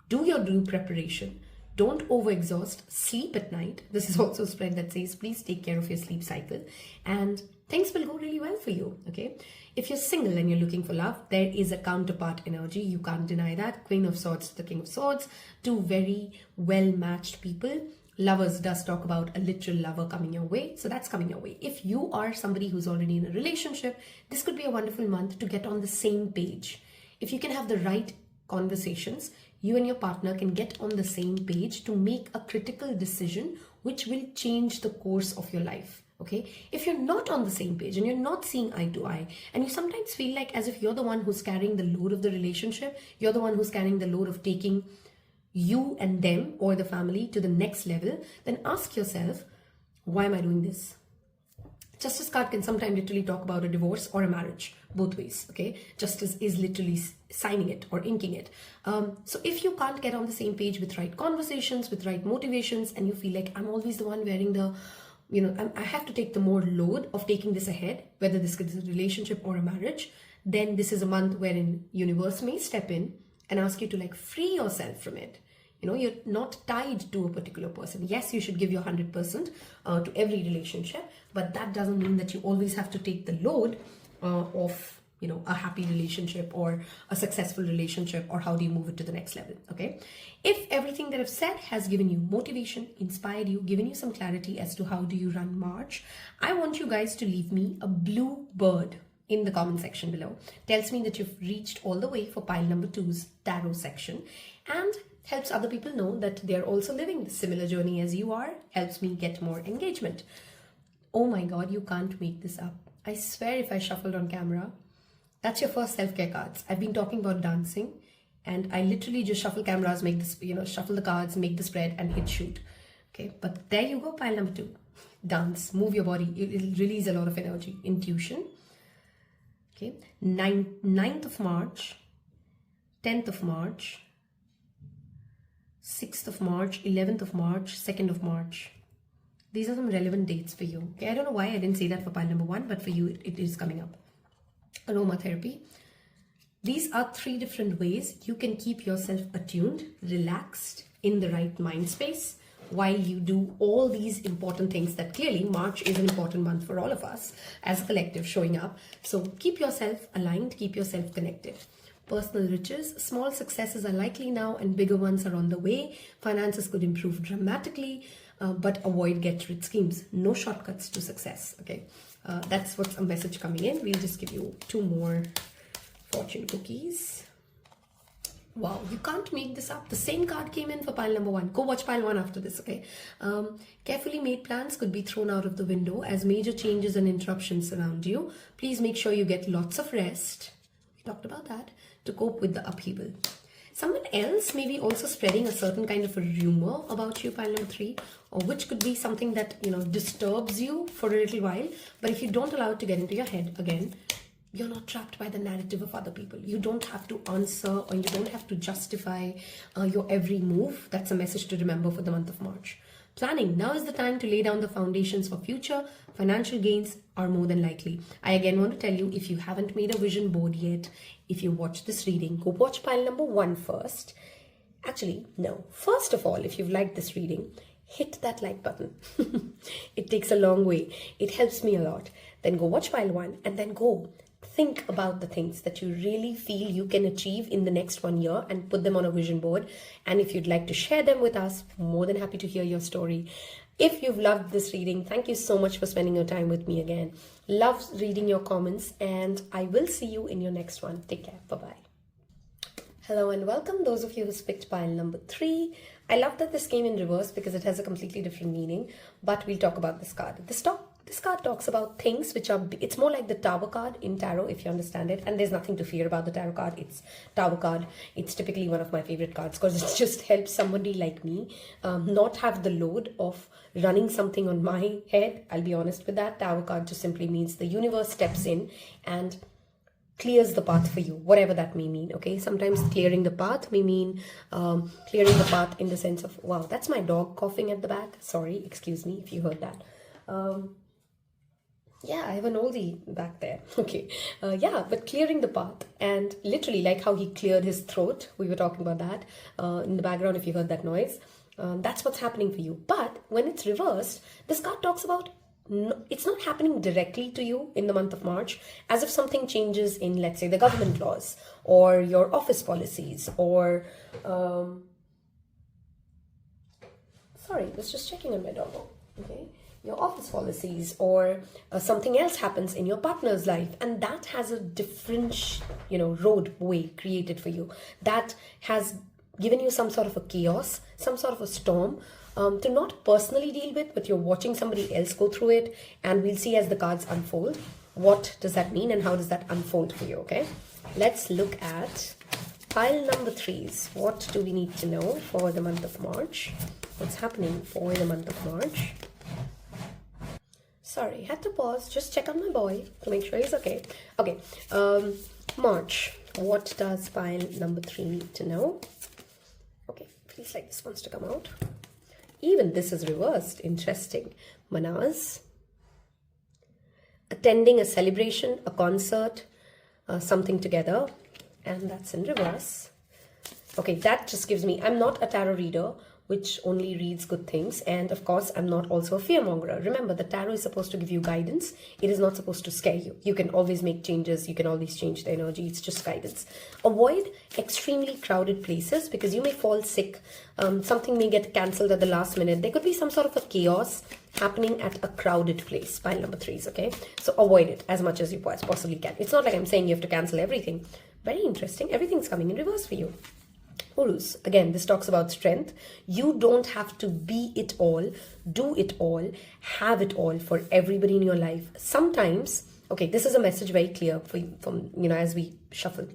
do your due preparation, don't overexhaust, sleep at night. This is also a spread that says please take care of your sleep cycle, and things will go really well for you. Okay, if you're single and you're looking for love, there is a counterpart energy. You can't deny that. Queen of Swords to the King of Swords, two very well matched people. Lovers does talk about a literal lover coming your way, so that's coming your way. If you are somebody who's already in a relationship, this could be a wonderful month to get on the same page. If you can have the right conversations, you and your partner can get on the same page to make a critical decision which will change the course of your life. Okay, if you're not on the same page and you're not seeing eye to eye, and you sometimes feel like as if you're the one who's carrying the load of the relationship, you're the one who's carrying the load of taking you and them or the family to the next level, then ask yourself, why am I doing this? Justice card can sometimes literally talk about a divorce or a marriage, both ways. Okay, Justice is literally signing it or inking it. So if you can't get on the same page with right conversations, with right motivations, and you feel like I'm always the one wearing the, I have to take the more load of taking this ahead, whether this is a relationship or a marriage, then this is a month wherein universe may step in and ask you to like free yourself from it. You're not tied to a particular person. Yes, you should give your 100% to every relationship, but that doesn't mean that you always have to take the load of, a happy relationship or a successful relationship, or how do you move it to the next level. Okay. If everything that I've said has given you motivation, inspired you, given you some clarity as to how do you run March, I want you guys to leave me a blue bird in the comment section below. Tells me that you've reached all the way for pile number 2's tarot section, and helps other people know that they're also living the similar journey as you are, helps me get more engagement. Oh my God, you can't make this up. I swear if I shuffled on camera, that's your first self-care cards. I've been talking about dancing, and I literally just shuffle cameras, make this, shuffle the cards, make the spread, and hit shoot. Okay, but there you go, pile number 2. Dance, move your body. It'll release a lot of energy. Intuition. Okay, 9th of March, 10th of March, 6th of March, 11th of March, 2nd of March. These are some relevant dates for you. Okay, I don't know why I didn't say that for pile number 1, but for you, it is coming up. Aromatherapy. These are 3 different ways you can keep yourself attuned, relaxed, in the right mind space while you do all these important things that clearly March is an important month for all of us as a collective showing up. So keep yourself aligned, keep yourself connected. Personal riches, small successes are likely now and bigger ones are on the way. Finances could improve dramatically, but avoid get-rich schemes. No shortcuts to success, okay? That's what's a message coming in. We'll just give you 2 more fortune cookies. Wow, you can't make this up. The same card came in for pile number 1. Go watch pile 1 after this, okay? Carefully made plans could be thrown out of the window as major changes and interruptions surround you. Please make sure you get lots of rest. We talked about that. To cope with the upheaval. Someone else may be also spreading a certain kind of a rumor about you, pile number 3, or which could be something that, you know, disturbs you for a little while. But if you don't allow it to get into your head again, you're not trapped by the narrative of other people. You don't have to answer or you don't have to justify your every move. That's a message to remember for the month of March. Planning. Now is the time to lay down the foundations for future. Financial gains are more than likely. I again want to tell you, if you haven't made a vision board yet, if you watch this reading, go watch pile number 1 first. Actually, no. First of all, if you've liked this reading, hit that like button. It takes a long way. It helps me a lot. Then go watch pile 1 and then go think about the things that you really feel you can achieve in the next 1 year and put them on a vision board. And if you'd like to share them with us, more than happy to hear your story. If you've loved this reading, thank you so much for spending your time with me again. Love reading your comments and I will see you in your next one. Take care. Bye-bye. Hello and welcome those of you who picked pile number 3. I love that this came in reverse because it has a completely different meaning, but we'll talk about this card. This card talks about things which are, it's more like the Tower card in tarot, if you understand it. And there's nothing to fear about the tarot card. It's Tower card. It's typically one of my favorite cards because it just helps somebody like me not have the load of running something on my head. I'll be honest with that. Tower card just simply means the universe steps in and clears the path for you, whatever that may mean, okay? Sometimes clearing the path may mean clearing the path in the sense of, wow, that's my dog coughing at the back. Sorry, excuse me if you heard that. Yeah, I have an oldie back there. Okay. Yeah, but clearing the path and literally like how he cleared his throat. We were talking about that in the background if you heard that noise. That's what's happening for you. But when it's reversed, this card talks about it's not happening directly to you in the month of March, as if something changes in, let's say, the government laws or your office policies or... Sorry, I was just checking on my doggo. Okay. Your office policies or something else happens in your partner's life and that has a different, roadway created for you. That has given you some sort of a chaos, some sort of a storm to not personally deal with, but you're watching somebody else go through it, and we'll see as the cards unfold. What does that mean and how does that unfold for you, okay? Let's look at pile number 3s. What do we need to know for the month of March? What's happening for the month of March? Sorry, had to pause, just check on my boy to make sure he's okay. Okay, March. What does pile number 3 need to know? Okay, feels like this wants to come out. Even this is reversed. Interesting. Manas. Attending a celebration, a concert, something together. And that's in reverse. Okay, that just gives me... I'm not a tarot reader, which only reads good things. And of course, I'm not also a fearmonger. Remember, the tarot is supposed to give you guidance. It is not supposed to scare you. You can always make changes. You can always change the energy. It's just guidance. Avoid extremely crowded places because you may fall sick. Something may get cancelled at the last minute. There could be some sort of a chaos happening at a crowded place. Pile number 3s, okay? So avoid it as much as you possibly can. It's not like I'm saying you have to cancel everything. Very interesting. Everything's coming in reverse for you. Urus. Again, this talks about strength. You don't have to be it all, do it all, have it all for everybody in your life. Sometimes, okay, this is a message very clear for you from, as we shuffle.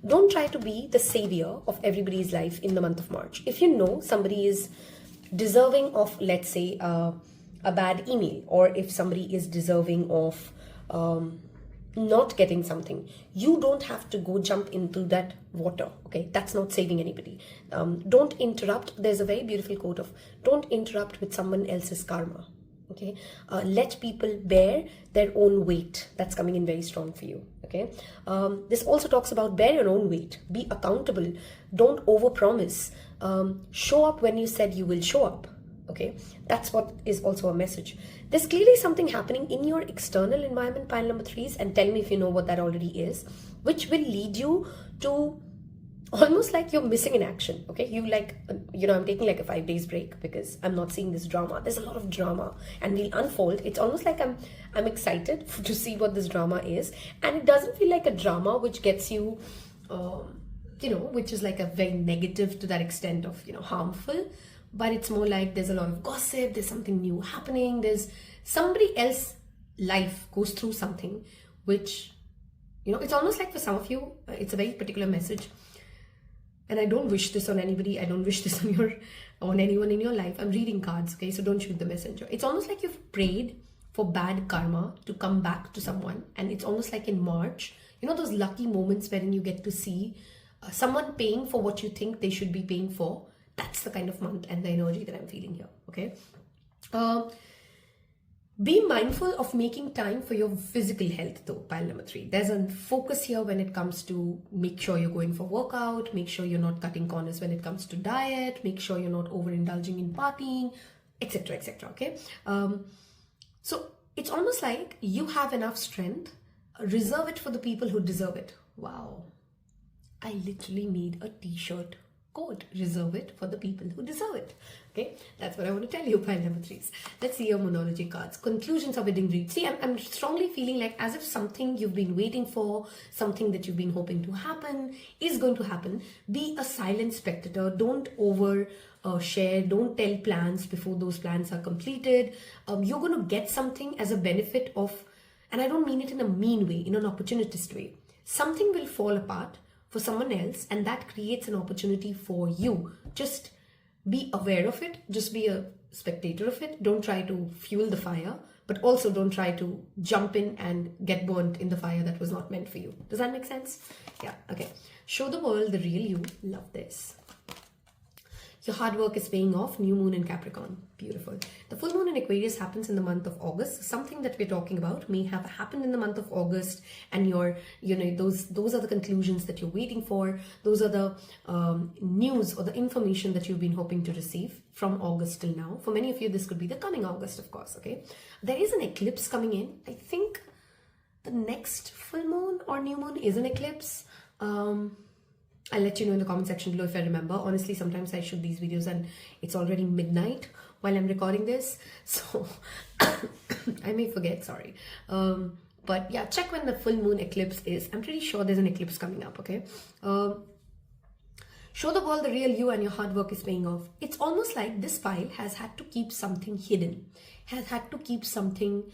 Don't try to be the savior of everybody's life in the month of March. If you know somebody is deserving of, let's say, a bad email, or if somebody is deserving of not getting something, you don't have to go jump into that water, okay? That's not saving anybody. Don't interrupt. There's a very beautiful quote of, don't interrupt with someone else's karma, okay? Let people bear their own weight. That's coming in very strong for you, okay? This also talks about bear your own weight. Be accountable. Don't overpromise. Show up when you said you will show up, okay? That's what is also a message. There's clearly something happening in your external environment, pile number 3s, and tell me if you know what that already is, which will lead you to almost like you're missing in action, okay? You like, I'm taking like a 5 days break because I'm not seeing this drama. There's a lot of drama and we'll unfold. It's almost like I'm excited to see what this drama is, and it doesn't feel like a drama which gets you, which is like a very negative to that extent of, harmful. But it's more like there's a lot of gossip, there's something new happening, there's somebody else's life goes through something which, it's almost like for some of you, it's a very particular message. And I don't wish this on anybody, I don't wish this on anyone in your life. I'm reading cards, okay? So don't shoot the messenger. It's almost like you've prayed for bad karma to come back to someone. And it's almost like in March, those lucky moments wherein you get to see someone paying for what you think they should be paying for. That's the kind of month and the energy that I'm feeling here, okay? Be mindful of making time for your physical health though, pile number 3. There's a focus here when it comes to make sure you're going for workout, make sure you're not cutting corners when it comes to diet, make sure you're not overindulging in partying, etc., etc., okay? So it's almost like you have enough strength, reserve it for the people who deserve it. Wow. I literally made a t-shirt quote, reserve it for the people who deserve it. Okay, that's what I want to tell you, pile number 3s. Let's see your monology cards. Conclusions of wedding read. See, I'm strongly feeling like as if something you've been waiting for, something that you've been hoping to happen, is going to happen. Be a silent spectator. Don't share. Don't tell plans before those plans are completed. You're going to get something as a benefit of, and I don't mean it in a mean way, in an opportunist way. Something will fall apart for someone else, and that creates an opportunity for you. Just be aware of it. Just be a spectator of it. Don't try to fuel the fire, but also don't try to jump in and get burnt in the fire that was not meant for you. Does that make sense? Yeah, okay. Show the world the real you. Love this. Your hard work is paying off. New moon in Capricorn. Beautiful. The full moon in Aquarius happens in the month of August. Something that we're talking about may have happened in the month of August, and those are the conclusions that you're waiting for. Those are the news or the information that you've been hoping to receive from August till now. For many of you, this could be the coming August, of course, okay? There is an eclipse coming in. I think the next full moon or new moon is an eclipse. I'll let you know in the comment section below if I remember. Honestly, sometimes I shoot these videos and it's already midnight while I'm recording this. So I may forget, sorry. But yeah, check when the full moon eclipse is. I'm pretty sure there's an eclipse coming up, okay? Show the world the real you, and your hard work is paying off. It's almost like this pile has had to keep something hidden, has had to keep something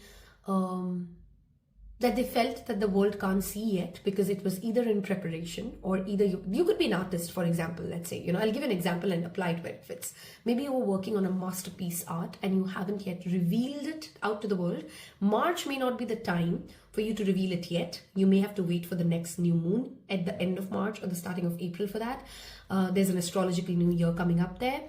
that they felt that the world can't see yet, because it was either in preparation or either you could be an artist, for example. Let's say, I'll give an example and apply it where it fits. Maybe you were working on a masterpiece art and you haven't yet revealed it out to the world. March may not be the time for you to reveal it yet. You may have to wait for the next new moon at the end of March or the starting of April for that. There's an astrological new year coming up there.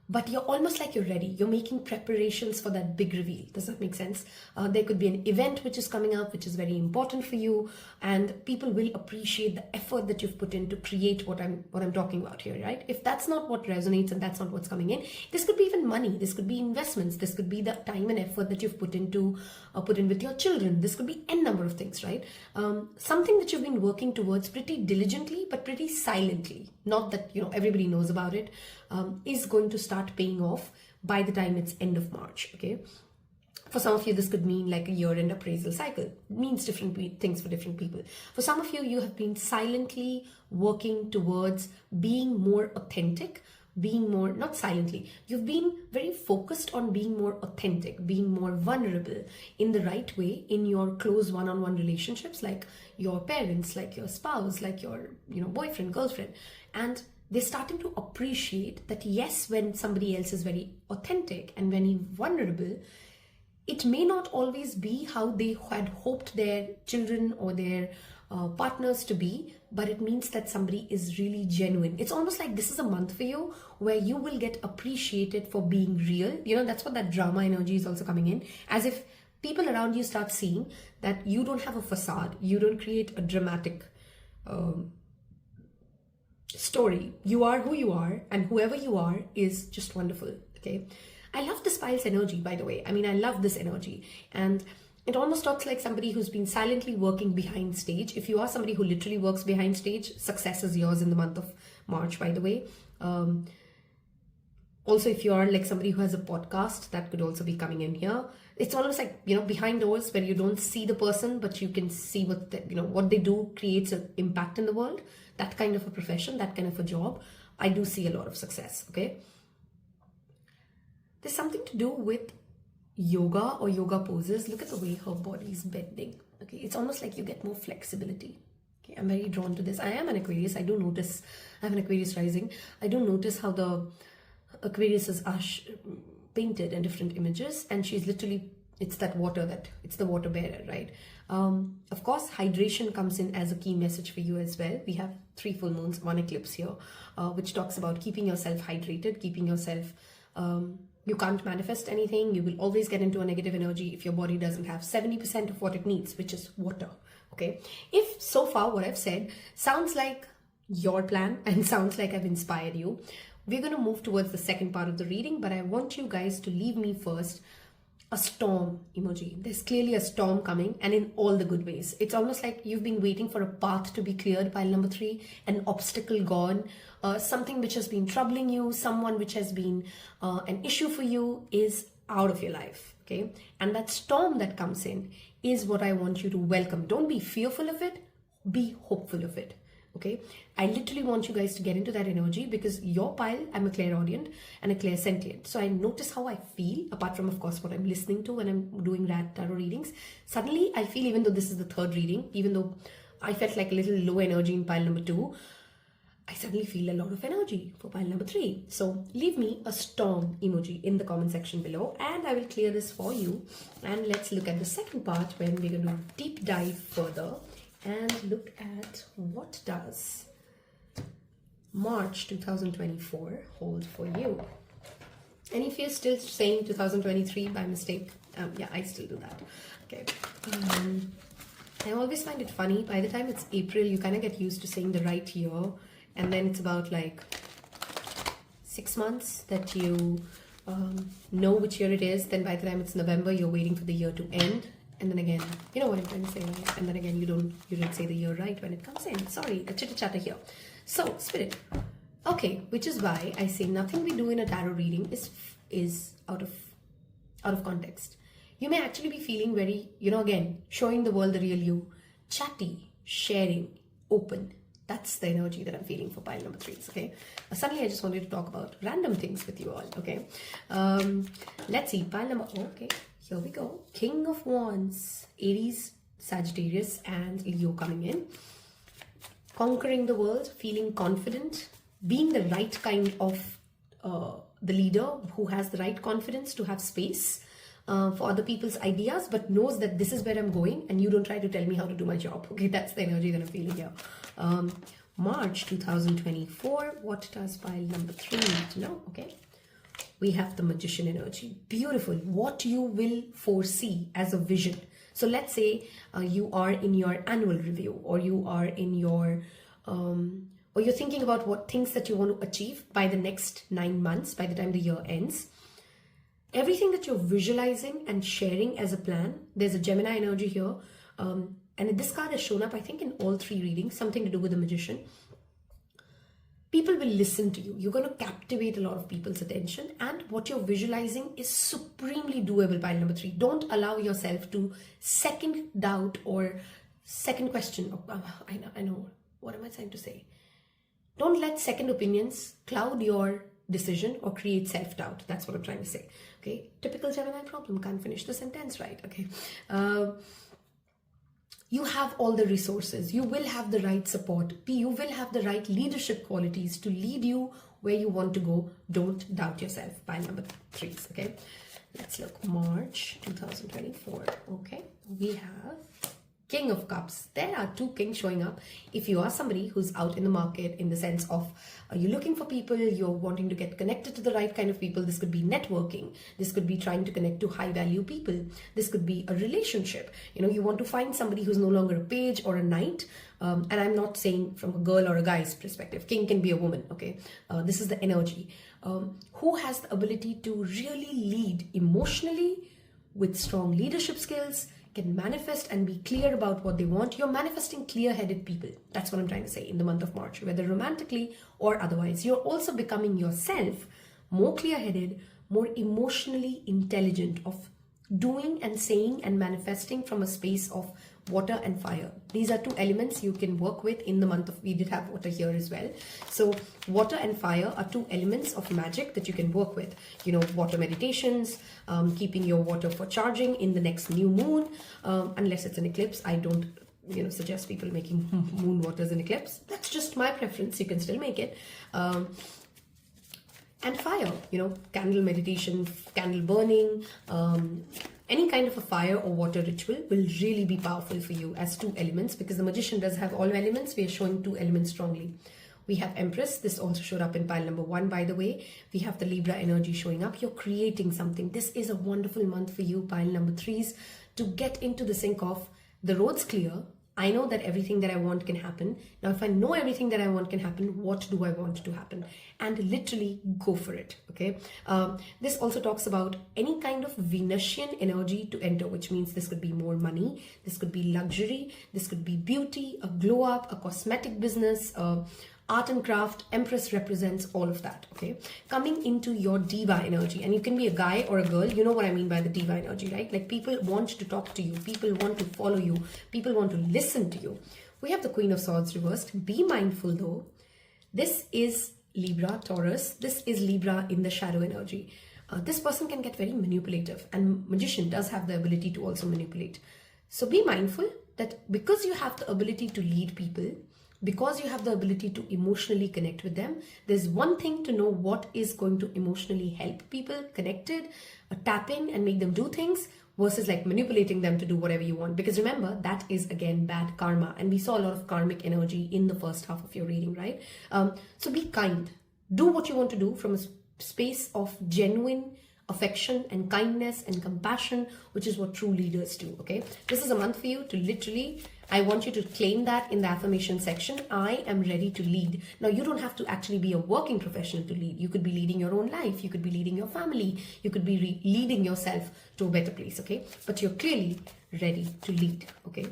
But you're almost like you're ready. You're making preparations for that big reveal. Does that make sense? There could be an event which is coming up, which is very important for you, and people will appreciate the effort that you've put in to create what I'm talking about here, right? If that's not what resonates and that's not what's coming in, this could be even money. This could be investments. This could be the time and effort that you've put in with your children. This could be n number of things, right? Something that you've been working towards pretty diligently, but pretty silently. Not that everybody knows about it. Is going to start paying off by the time it's end of March, okay? For some of you, this could mean like a year-end appraisal cycle. It means different things for different people. For some of you, you have been silently working towards being more authentic, not silently, you've been very focused on being more authentic, being more vulnerable in the right way in your close one-on-one relationships, like your parents, like your spouse, like your boyfriend, girlfriend. And they're starting to appreciate that, yes, when somebody else is very authentic and very vulnerable, it may not always be how they had hoped their children or their partners to be, but it means that somebody is really genuine. It's almost like this is a month for you where you will get appreciated for being real. You know, that's what that drama energy is also coming in, as if people around you start seeing that you don't have a facade, you don't create a dramatic story. You are who you are, and whoever you are is just wonderful. Okay, I love this pile's energy, by the way. I mean, I love this energy, and it almost talks like somebody who's been silently working behind stage. If you are somebody who literally works behind stage, success is yours in the month of March, by the way. Also, if you are like somebody who has a podcast, that could also be coming in here. It's almost like, you know, behind doors where you don't see the person, but you can see what what they do creates an impact in the world. That kind of a profession, that kind of a job, I do see a lot of success. Okay, there's something to do with yoga or yoga poses. Look at the way her body is bending. Okay, it's almost like you get more flexibility. Okay, I'm very drawn to this. I am an Aquarius. I do notice I have an Aquarius rising. I do notice how the Aquarius is painted in different images, and she's literally, it's the water bearer, right? Of course, hydration comes in as a key message for you as well. We have 3 full moons, 1 eclipse here, which talks about keeping yourself hydrated, keeping yourself, you can't manifest anything. You will always get into a negative energy if your body doesn't have 70% of what it needs, which is water. Okay, if so far what I've said sounds like your plan and sounds like I've inspired you, we're going to move towards the second part of the reading, but I want you guys to leave me first a storm emoji. There's clearly a storm coming, and in all the good ways. It's almost like you've been waiting for a path to be cleared, pile number 3, an obstacle gone, something which has been troubling you, someone which has been an issue for you is out of your life. Okay, and that storm that comes in is what I want you to welcome. Don't be fearful of it, be hopeful of it. Okay, I literally want you guys to get into that energy, because your pile, I'm a clairaudient and a clairsentient. So I notice how I feel, apart from, of course, what I'm listening to when I'm doing tarot readings. Suddenly, I feel, even though this is the 3rd reading, even though I felt like a little low energy in pile number 2, I suddenly feel a lot of energy for pile number 3. So leave me a storm emoji in the comment section below, and I will clear this for you. And let's look at the second part, when we're going to deep dive further and look at what does March 2024 hold for you. And if you're still saying 2023 by mistake, yeah, I still do that. Okay. I always find it funny, by the time it's April, you kind of get used to saying the right year, and then it's about like 6 months that you know which year it is. Then by the time it's November, you're waiting for the year to end. And then again, you know what I'm trying to say, right? And then again, you don't say the year right when it comes in. Sorry, a chitter chatter here. So, Spirit. Okay, which is why I say nothing we do in a tarot reading is out of context. You may actually be feeling very, again, showing the world the real you, chatty, sharing, open. That's the energy that I'm feeling for pile number 3, okay? Suddenly, I just wanted to talk about random things with you all, okay? Let's see, pile number, okay. Here we go. King of Wands, Aries, Sagittarius, and Leo coming in. Conquering the world, feeling confident, being the right kind of the leader who has the right confidence to have space for other people's ideas, but knows that this is where I'm going and you don't try to tell me how to do my job. Okay, that's the energy that I'm feeling here. March 2024, what does pile number 3 need to know? Okay. We have the Magician energy. Beautiful. What you will foresee as a vision. So let's say you are in your annual review, or you are in your, or you're thinking about what things that you want to achieve by the next 9 months, by the time the year ends. Everything that you're visualizing and sharing as a plan, there's a Gemini energy here. And this card has shown up, I think, in all 3 readings, something to do with the Magician. People will listen to you. You're going to captivate a lot of people's attention, and what you're visualizing is supremely doable. Pile number 3. Don't allow yourself to second doubt or second question. Oh, I know. What am I trying to say? Don't let second opinions cloud your decision or create self-doubt. That's what I'm trying to say. Okay. Typical Gemini problem. Can't finish the sentence right. Okay. You have all the resources. You will have the right support. You will have the right leadership qualities to lead you where you want to go. Don't doubt yourself. Pile number 3. Okay. Let's look. March 2024. Okay. We have King of Cups. There are two kings showing up. If you are somebody who's out in the market, in the sense of you're looking for people, you're wanting to get connected to the right kind of people. This could be networking. This could be trying to connect to high value people. This could be a relationship. You know, you want to find somebody who's no longer a page or a knight. And I'm not saying from a girl or a guy's perspective. King can be a woman. Okay. This is the energy. Who has the ability to really lead emotionally with strong leadership skills, can manifest and be clear about what they want. You're manifesting clear-headed people. That's what I'm trying to say in the month of March, whether romantically or otherwise. You're also becoming yourself more clear-headed, more emotionally intelligent of doing and saying and manifesting from a space of water and fire. These are two elements you can work with in the month of, we did have water here as well. So water and fire are two elements of magic that you can work with. You know, water meditations, keeping your water for charging in the next new moon, unless it's an eclipse. I don't, you know, suggest people making moon waters in eclipse. That's just my preference. You can still make it. And fire, you know, candle meditation, candle burning, any kind of a fire or water ritual will really be powerful for you as two elements, because the magician does have all elements. We are showing two elements strongly. We have Empress. This also showed up in pile number 1, by the way. We have the Libra energy showing up. You're creating something. This is a wonderful month for you, pile number 3s, to get into the sync of the road's clear. I know that everything that I want can happen. Now, if I know everything that I want can happen, what do I want to happen? And literally go for it, okay? This also talks about any kind of Venusian energy to enter, which means this could be more money, this could be luxury, this could be beauty, a glow up, a cosmetic business, art and craft. Empress represents all of that, okay? Coming into your diva energy, and you can be a guy or a girl. You know what I mean by the diva energy, right? Like, people want to talk to you, people want to follow you, people want to listen to you. We have the Queen of Swords reversed. Be mindful though. This is Libra, Taurus. This is Libra in the shadow energy. This person can get very manipulative, and magician does have the ability to also manipulate. So be mindful that because you have the ability to lead people, because you have the ability to emotionally connect with them, there's one thing to know what is going to emotionally help people connected, tap in and make them do things, versus like manipulating them to do whatever you want. Because remember, that is again bad karma. And we saw a lot of karmic energy in the first half of your reading, right? So be kind. Do what you want to do from a space of genuine affection and kindness and compassion, which is what true leaders do, okay? This is a month for you to literally, I want you to claim that in the affirmation section. I am ready to lead. Now, you don't have to actually be a working professional to lead. You could be leading your own life. You could be leading your family. You could be leading yourself to a better place, okay? But you're clearly ready to lead, okay?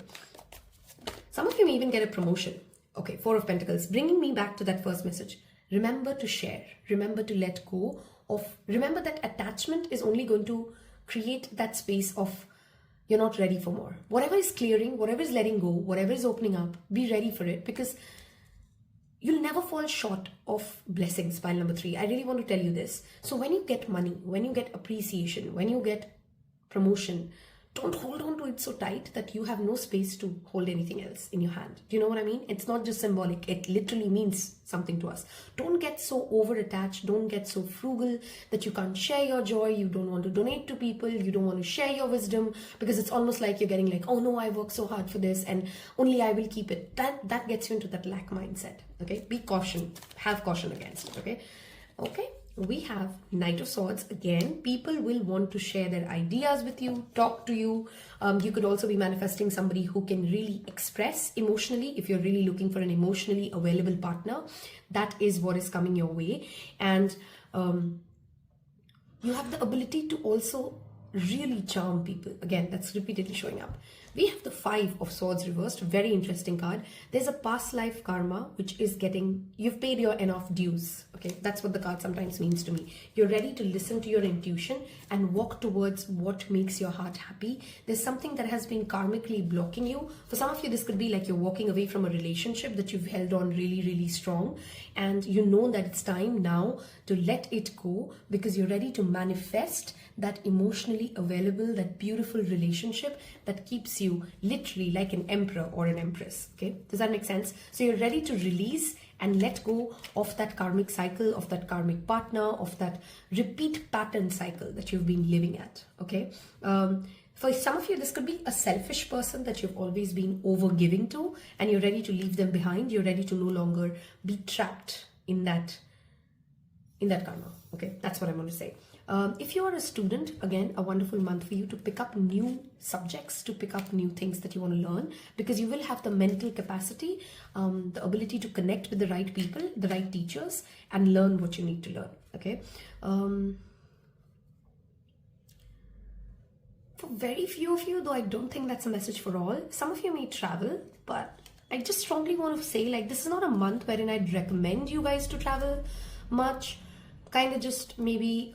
Some of you may even get a promotion. Okay, 4 of Pentacles, bringing me back to that first message. Remember to share. Remember to let go of, remember that attachment is only going to create that space of you're not ready for more. Whatever is clearing, whatever is letting go, whatever is opening up, be ready for it, because you'll never fall short of blessings, pile number 3. I really want to tell you this. So when you get money, when you get appreciation, when you get promotion, don't hold on to it so tight that you have no space to hold anything else in your hand. Do you know what I mean? It's not just symbolic. It literally means something to us. Don't get so over-attached. Don't get so frugal that you can't share your joy. You don't want to donate to people. You don't want to share your wisdom, because it's almost like you're getting like, oh no, I worked so hard for this and only I will keep it. That gets you into that lack mindset. Okay? Be caution. Have caution against it. Okay? Okay? We have Knight of Swords. Again, people will want to share their ideas with you, talk to you. You could also be manifesting somebody who can really express emotionally. If you're really looking for an emotionally available partner, that is what is coming your way. And you have the ability to also really charm people. Again, that's repeatedly showing up. We have the 5 of Swords reversed. Very interesting card. There's a past life karma, which is getting, you've paid your enough dues. Okay, that's what the card sometimes means to me. You're ready to listen to your intuition and walk towards what makes your heart happy. There's something that has been karmically blocking you. For some of you, this could be like you're walking away from a relationship that you've held on really, really strong. And you know that it's time now to let it go, because you're ready to manifest that emotionally available, that beautiful relationship that keeps you literally like an emperor or an empress. Okay, does that make sense? So you're ready to release and let go of that karmic cycle, of that karmic partner, of that repeat pattern cycle that you've been living at. Okay. For some of you, this could be a selfish person that you've always been over-giving to, and you're ready to leave them behind. You're ready to no longer be trapped in that karma. Okay, that's what I want to say. If you are a student, again, a wonderful month for you to pick up new subjects, to pick up new things that you want to learn, because you will have the mental capacity, the ability to connect with the right people, the right teachers, and learn what you need to learn. Okay. For very few of you, though I don't think that's a message for all, some of you may travel, but I just strongly want to say, like, this is not a month wherein I'd recommend you guys to travel much. Kind of just maybe,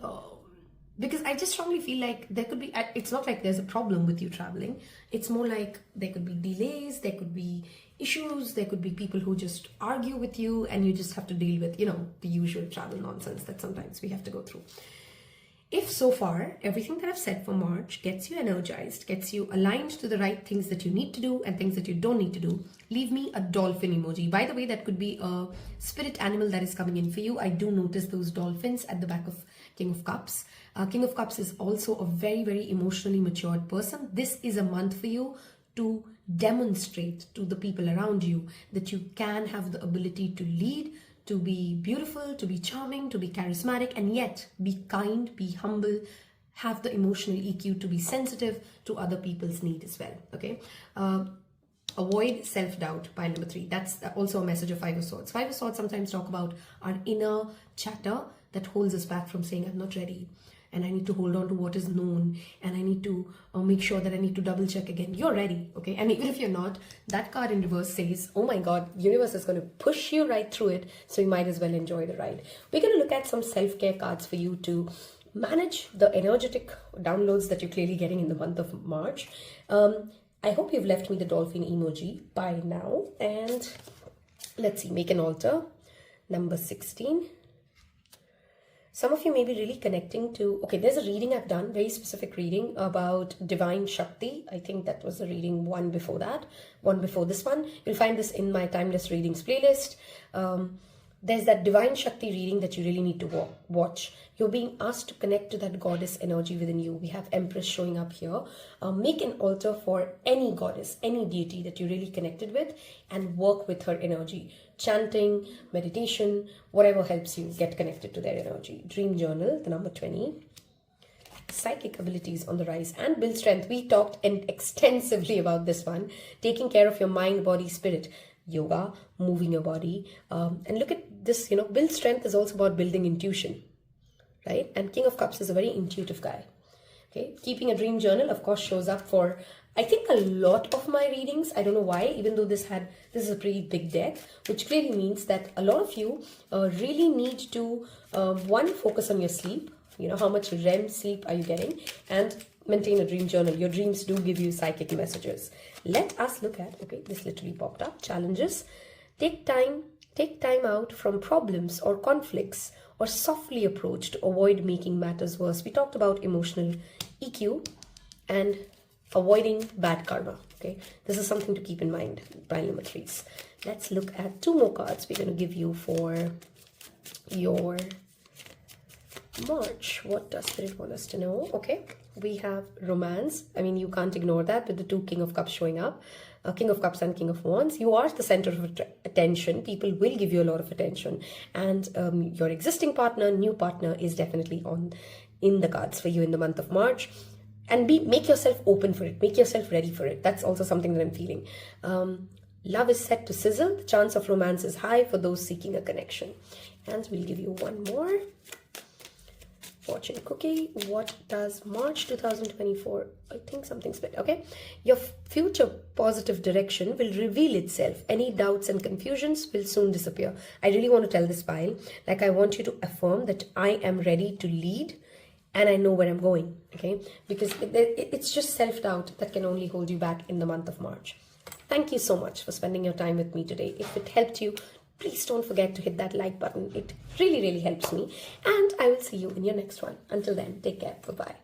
because I just strongly feel like there could be, it's not like there's a problem with you traveling. It's more like there could be delays, there could be issues, there could be people who just argue with you, and you just have to deal with, the usual travel nonsense that sometimes we have to go through. If so far, everything that I've said for March gets you energized, gets you aligned to the right things that you need to do and things that you don't need to do, leave me a dolphin emoji. By the way, that could be a spirit animal that is coming in for you. I do notice those dolphins at the back of King of Cups. King of Cups is also a very, very emotionally matured person. This is a month for you to demonstrate to the people around you that you can have the ability to lead, to be beautiful, to be charming, to be charismatic, and yet be kind, be humble, have the emotional EQ to be sensitive to other people's needs as well. Okay. Avoid self-doubt, pile number 3. That's also a message of Five of Swords. Five of Swords sometimes talk about our inner chatter that holds us back from saying, I'm not ready, and I need to hold on to what is known, and I need to make sure that I need to double check again. You're ready, okay? And even if you're not, that card in reverse says, oh my God, universe is going to push you right through it, so you might as well enjoy the ride. We're going to look at some self-care cards for you to manage the energetic downloads that you're clearly getting in the month of March. I hope you've left me the dolphin emoji by now. And let's see, make an altar. Number 16. Some of you may be really connecting to, okay, there's a reading I've done, very specific reading about Divine Shakti. I think that was the reading one before that, one before this one. You'll find this in my Timeless Readings playlist. There's that Divine Shakti reading that you really need to watch. You're being asked to connect to that goddess energy within you. We have Empress showing up here. Make an altar for any goddess, any deity that you're really connected with, and work with her energy. Chanting, meditation, whatever helps you get connected to their energy. Dream journal, the number 20. Psychic abilities on the rise and build strength. We talked extensively about this one. Taking care of your mind, body, spirit. Yoga, moving your body. And look at this, build strength is also about building intuition, right? And King of Cups is a very intuitive guy. Okay, keeping a dream journal, of course, shows up for, I think, a lot of my readings. I don't know why, even though this is a pretty big deck, which clearly means that a lot of you really need to, one, focus on your sleep. How much REM sleep are you getting? And maintain a dream journal. Your dreams do give you psychic messages. Let us look at, okay, this literally popped up, challenges. Take time out from problems or conflicts, or softly approach to avoid making matters worse. We talked about emotional EQ and avoiding bad karma. Okay, this is something to keep in mind. Pile number 3s. Let's look at 2 more cards we're going to give you for your March. What does Spirit want us to know? Okay, we have romance. I mean, you can't ignore that with the 2 King of Cups showing up. King of Cups and King of Wands. You are the center of attention. People will give you a lot of attention. And your existing partner, new partner is definitely in the cards for you in the month of March. And make yourself open for it. Make yourself ready for it. That's also something that I'm feeling. Love is set to sizzle. The chance of romance is high for those seeking a connection. And we'll give you one more. Fortune cookie. What does March 2024? I think something's better. Okay. Your future positive direction will reveal itself. Any doubts and confusions will soon disappear. I really want to tell this pile, like, I want you to affirm that I am ready to lead and I know where I'm going. Okay. Because it's just self-doubt that can only hold you back in the month of March. Thank you so much for spending your time with me today. If it helped you, please don't forget to hit that like button. It really, really helps me. And I will see you in your next one. Until then, take care. Bye-bye.